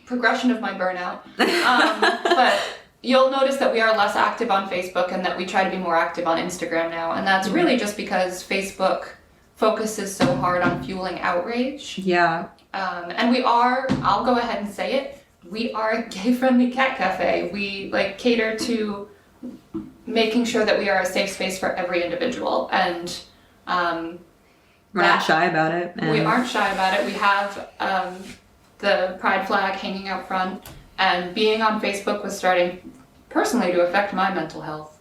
progression of my burnout. But you'll notice that we are less active on Facebook and that we try to be more active on Instagram now. And that's really just because Facebook focuses so hard on fueling outrage. Yeah. And we are, I'll go ahead and say it, we are a gay-friendly cat cafe. We cater to making sure that we are a safe space for every individual. And we're not shy about it. We aren't shy about it. We have the pride flag hanging out front. And being on Facebook was starting personally to affect my mental health.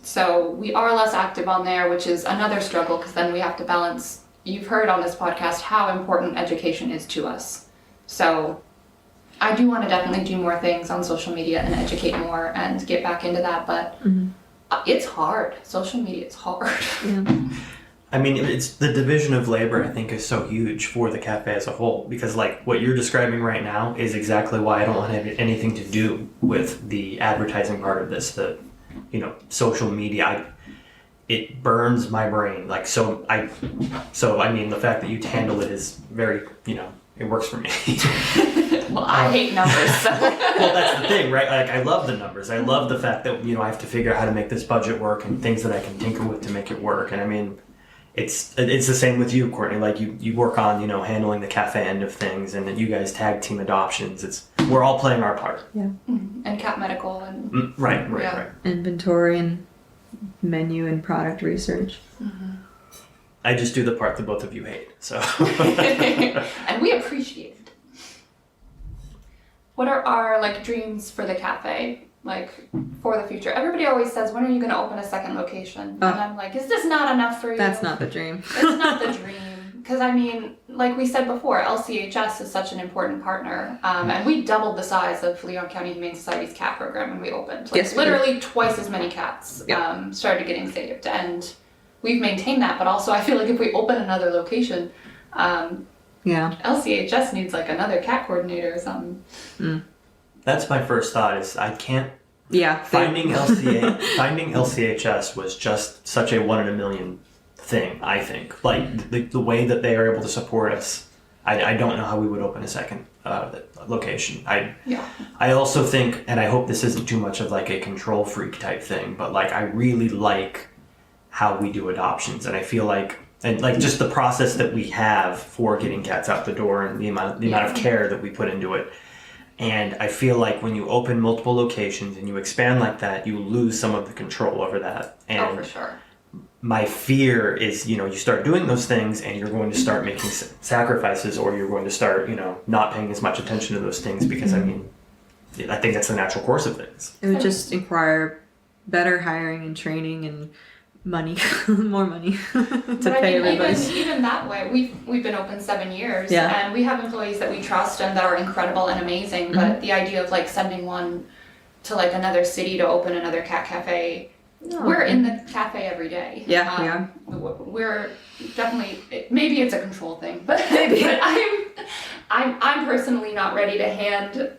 So we are less active on there, which is another struggle because then we have to balance. You've heard on this podcast how important education is to us. So I do want to definitely do more things on social media and educate more and get back into that. But it's hard. Social media is hard. Yeah. I mean, it's the division of labor, I think, is so huge for the cafe as a whole, because like what you're describing right now is exactly why I don't want to have anything to do with the advertising part of this, the, social media. It burns my brain. I mean, the fact that you handle it is very, it works for me. Well, I hate numbers. So. Well, that's the thing, right? Like, I love the numbers. I love the fact that, I have to figure out how to make this budget work and things that I can tinker with to make it work. And I mean, it's the same with you, Courtney. Like you work on, handling the cafe end of things, and then you guys tag team adoptions. We're all playing our part. Yeah. And cat medical and Right. Inventory and menu and product research. I just do the part that both of you hate. So and we appreciate it. What are our dreams for the cafe? For the future. Everybody always says, when are you going to open a second location? And I'm like, is this not enough for you? That's not the dream. It's not the dream. Because, I mean, like we said before, LCHS is such an important partner. And we doubled the size of Leon County Humane Society's cat program when we opened. Literally twice as many cats started getting saved. And we've maintained that. But also, I feel like if we open another location, LCHS needs another cat coordinator or something. that's my first thought is I can't. Yeah. Finding LCHS was just such a 1 in a million thing, I think. The way that they are able to support us, I don't know how we would open a second location. I also think, and I hope this isn't too much of a control freak type thing, but I really like how we do adoptions, and I feel just the process that we have for getting cats out the door and the amount of care that we put into it. And I feel like when you open multiple locations and you expand like that, you lose some of the control over that. And for sure. My fear is, you start doing those things and you're going to start making sacrifices, or you're going to start, not paying as much attention to those things because, I think that's the natural course of things. It would just require better hiring and training and money, more money to pay everybody. Even that way, we've been open 7 years, Yeah. and we have employees that we trust and that are incredible and amazing. But the idea of sending one to another city to open another cat cafe, We're in the cafe every day. Yeah, we are. We're definitely, maybe it's a control thing, but, but I'm personally not ready to hand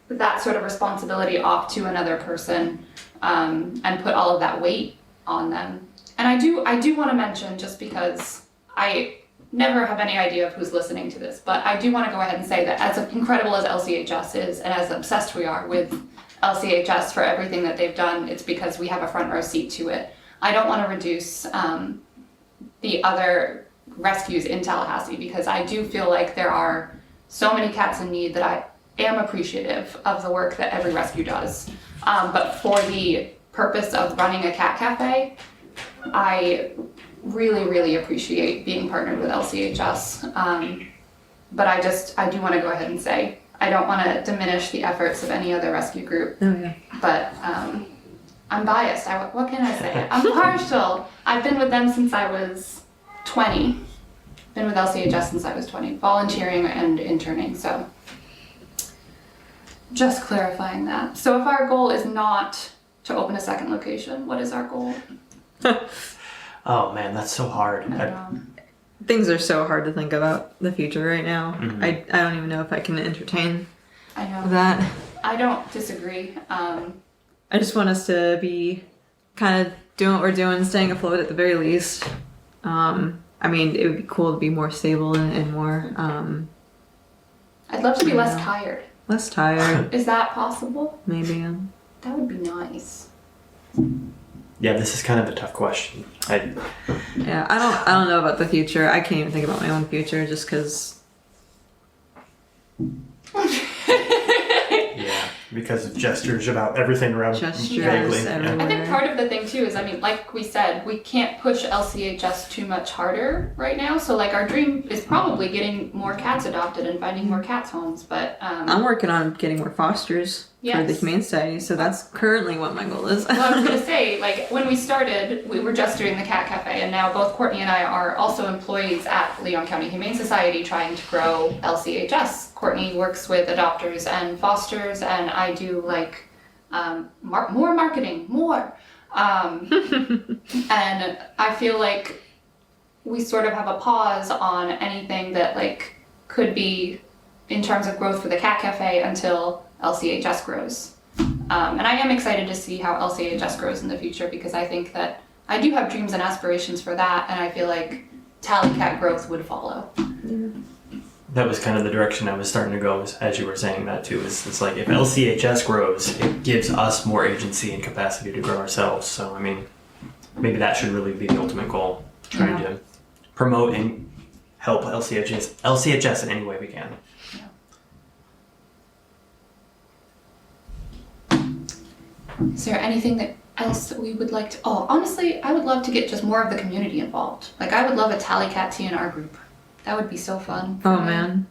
that sort of responsibility off to another person and put all of that weight on them. And I do want to mention, just because I never have any idea of who's listening to this, but I do want to go ahead and say that as incredible as LCHS is, and as obsessed we are with LCHS for everything that they've done, it's because we have a front row seat to it. I don't want to reduce the other rescues in Tallahassee, because I do feel like there are so many cats in need that I am appreciative of the work that every rescue does. But for the purpose of running a cat cafe, I really, really appreciate being partnered with LCHS. But I do want to go ahead and say, I don't want to diminish the efforts of any other rescue group. Oh, yeah. But I'm biased. What can I say? I'm partial. I've been with them since I was 20. Been with LCHS since I was 20, volunteering and interning. So just clarifying that. So if our goal is not to open a second location, what is our goal? Oh man, that's so hard. Things are so hard to think about the future right now. Mm-hmm. I don't even know if I can entertain I know that. I don't disagree. I just want us to be kind of doing what we're doing, staying afloat at the very least. I mean, it would be cool to be more stable and more I'd love to be less tired. less tired. Is that possible? Maybe. That would be nice. Yeah, this is kind of a tough question. Yeah, I don't know about the future. I can't even think about my own future just because. Yeah, because of gestures about everything around. Gestures vaguely. everywhere. I think part of the thing too is, I mean, like we said, we can't push LCHS too much harder right now. So like our dream is probably getting more cats adopted and finding more cats homes. But I'm working on getting more fosters for the Yes. Humane Society, so that's currently what my goal is. well, I was gonna say, like when we started, we were just doing the cat cafe, and now both Courtney and I are also employees at Leon County Humane Society trying to grow LCHS. Courtney works with adopters and fosters, and I do like more marketing, more. And I feel like we sort of have a pause on anything that like could be in terms of growth for the cat cafe until LCHS grows. And I am excited to see how LCHS grows in the future, because I think that I do have dreams and aspirations for that, and I feel like Tallycat growth would follow. That was kind of the direction I was starting to go as you were saying that too. It's like if LCHS grows, it gives us more agency and capacity to grow ourselves. So I mean, maybe that should really be the ultimate goal, trying to promote and help LCHS in any way we can. Is there anything else that we would like to... Oh, honestly, I would love to get just more of the community involved. Like, I would love a Tallycat TNR group. That would be so fun. Oh man.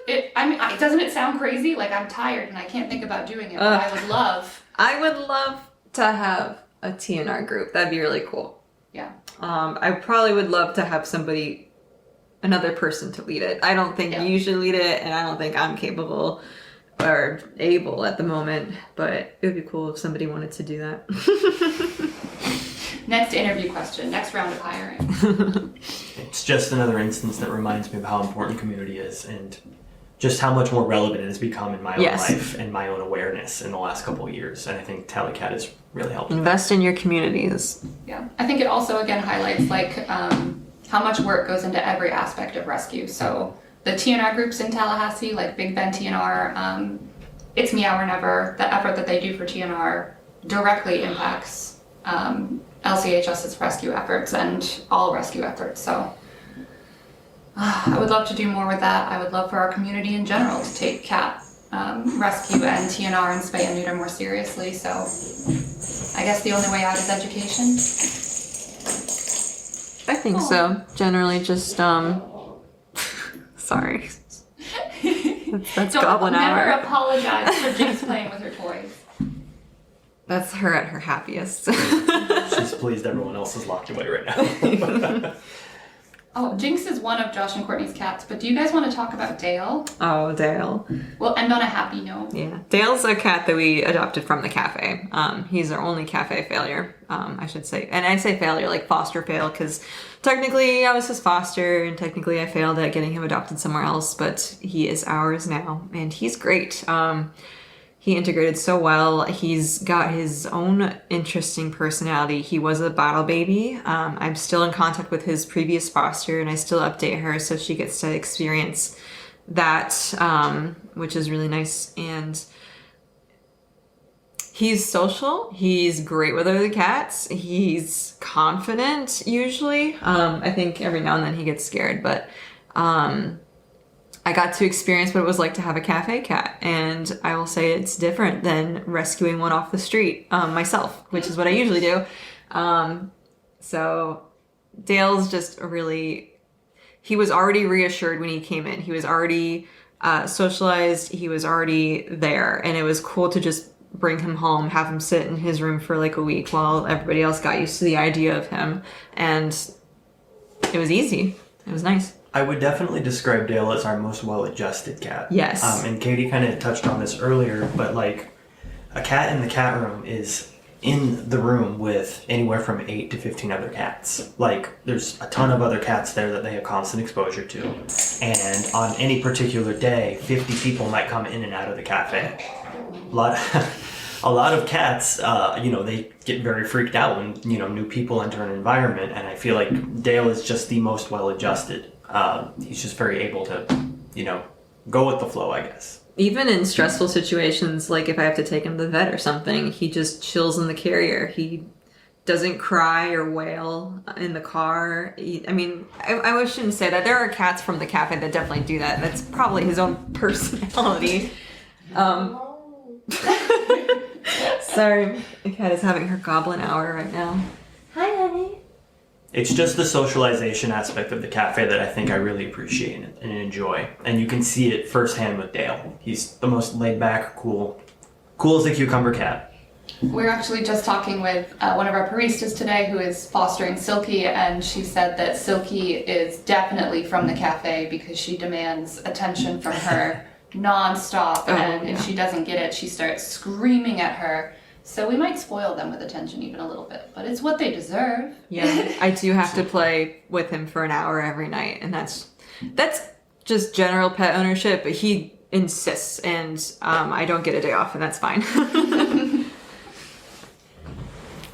Doesn't it sound crazy? Like, I'm tired and I can't think about doing it, but I would love... I would love to have a TNR group. That'd be really cool. Yeah. I probably would love to have another person to lead it. I don't think you should lead it, and I don't think I'm capable or able at the moment, but it would be cool if somebody wanted to do that. Next interview question, next round of hiring. It's just another instance that reminds me of how important community is and just how much more relevant it has become in my own life and my own awareness in the last couple of years. And I think Tallycat has really helped. Invest in your communities. Yeah. I think it also, again, highlights like how much work goes into every aspect of rescue. So the TNR groups in Tallahassee, like Big Ben TNR, It's Meow or Never, the effort that they do for TNR directly impacts LCHS's rescue efforts and all rescue efforts. So I would love to do more with that. I would love for our community in general to take cat rescue and TNR and spay and neuter more seriously. So I guess the only way out is education. I think so. Generally just, sorry. That's Goblin Never Hour. apologize for Jinx playing with her toys. That's her at her happiest. She's pleased everyone else is locked away right now. Oh, Jinx is one of Josh and Courtney's cats, but do you guys want to talk about Dale? Oh, Dale. We'll end on a happy note. Yeah. Dale's a cat that we adopted from the cafe. He's our only cafe failure, I should say. And I say failure, like foster fail, because technically I was his foster, and technically I failed at getting him adopted somewhere else, but he is ours now, and he's great. He integrated so well. He's got his own interesting personality. He was a bottle baby. I'm still in contact with his previous foster, and I still update her so she gets to experience that, which is really nice. And he's social. He's great with other cats. He's confident usually. I think every now and then he gets scared, but I got to experience what it was like to have a cafe cat, and I will say it's different than rescuing one off the street myself, which is what I usually do. So Dale's just he was already reassured when he came in. He was already socialized. He was already there, and it was cool to just bring him home, have him sit in his room for like a week while everybody else got used to the idea of him, and it was easy. It was nice. I would definitely describe Dale as our most well-adjusted cat. Yes. And Katie kind of touched on this earlier, but like a cat in the cat room is in the room with anywhere from 8 to 15 other cats. Like there's a ton of other cats there that they have constant exposure to. And on any particular day, 50 people might come in and out of the cafe. A lot of cats, they get very freaked out when, new people enter an environment. And I feel like Dale is just the most well-adjusted. He's just very able to, go with the flow, I guess. Even in stressful situations, like if I have to take him to the vet or something, he just chills in the carrier. He doesn't cry or wail in the car. I shouldn't say that. There are cats from the cafe that definitely do that. That's probably his own personality. Sorry, the cat is having her goblin hour right now. Hi, honey. It's just the socialization aspect of the cafe that I think I really appreciate and enjoy. And you can see it firsthand with Dale. He's the most laid back, cool as a cucumber cat. We're actually just talking with one of our baristas today who is fostering Silky, and she said that Silky is definitely from the cafe because she demands attention from her nonstop. If she doesn't get it, she starts screaming at her. So we might spoil them with attention even a little bit, but it's what they deserve. Yeah, I do have to play with him for an hour every night, and that's just general pet ownership, but he insists, and I don't get a day off, and that's fine.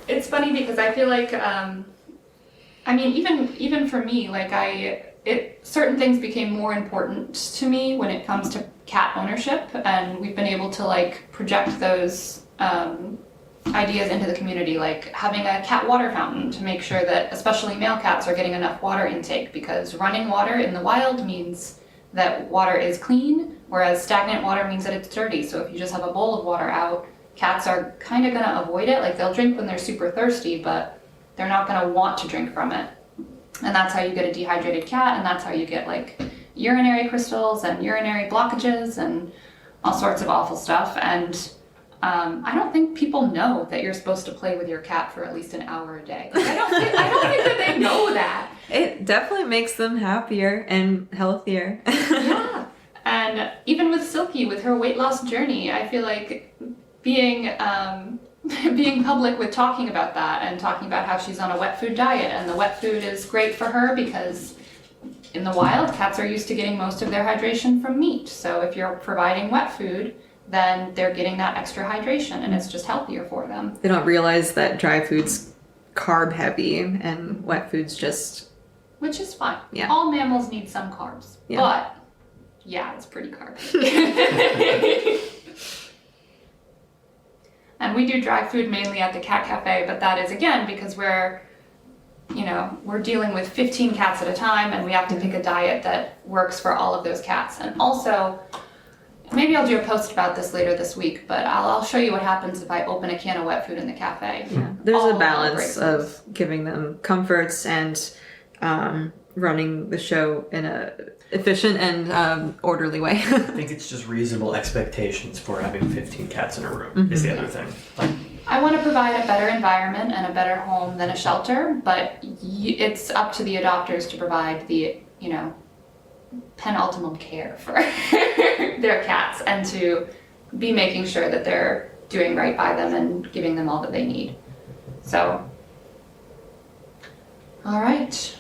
It's funny because I feel like, even for me, certain things became more important to me when it comes to cat ownership, and we've been able to project those ideas into the community, like having a cat water fountain to make sure that especially male cats are getting enough water intake, because running water in the wild means that water is clean, whereas stagnant water means that it's dirty. So if you just have a bowl of water out, cats are kind of going to avoid it. Like they'll drink when they're super thirsty, but they're not going to want to drink from it. And that's how you get a dehydrated cat, and that's how you get urinary crystals and urinary blockages and all sorts of awful stuff. And I don't think people know that you're supposed to play with your cat for at least an hour a day. I don't think that they know that. It definitely makes them happier and healthier. Yeah. And even with Silky, with her weight loss journey, I feel like being public with talking about that and talking about how she's on a wet food diet, and the wet food is great for her because in the wild, cats are used to getting most of their hydration from meat. So if you're providing wet food, then they're getting that extra hydration, and it's just healthier for them. They don't realize that dry food's carb heavy and wet food's just... Which is fine. Yeah. All mammals need some carbs. Yeah. But, yeah, it's pretty carby. And we do dry food mainly at the cat cafe, but that is, again, because we're dealing with 15 cats at a time, and we have to pick a diet that works for all of those cats. And also... maybe I'll do a post about this later this week, but I'll show you what happens if I open a can of wet food in the cafe. Yeah. There's a balance of giving them comforts and running the show in a efficient and orderly way. I think it's just reasonable expectations for having 15 cats in a room is the other thing. I want to provide a better environment and a better home than a shelter, but it's up to the adopters to provide the, penultimate care for their cats and to be making sure that they're doing right by them and giving them all that they need. So, all right.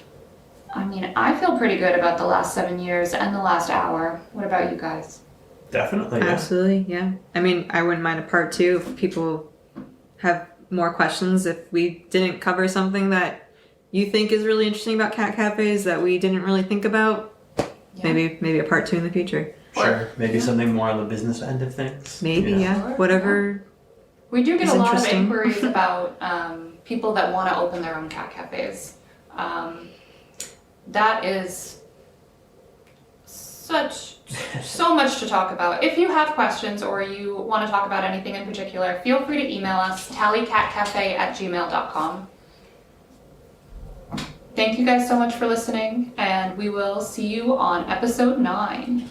I mean, I feel pretty good about the last 7 years and the last hour. What about you guys? Definitely, yeah. Absolutely, yeah. I mean, I wouldn't mind a part 2 if people have more questions. If we didn't cover something that you think is really interesting about cat cafes that we didn't really think about, maybe a part 2 in the future. Sure, maybe something more on the business end of things. Maybe, yeah. Whatever. We do get is a lot of interesting. inquiries about people that want to open their own cat cafes. That is so much to talk about. If you have questions or you want to talk about anything in particular, feel free to email us, tallycatcafe@gmail.com. Thank you guys so much for listening, and we will see you on episode 9.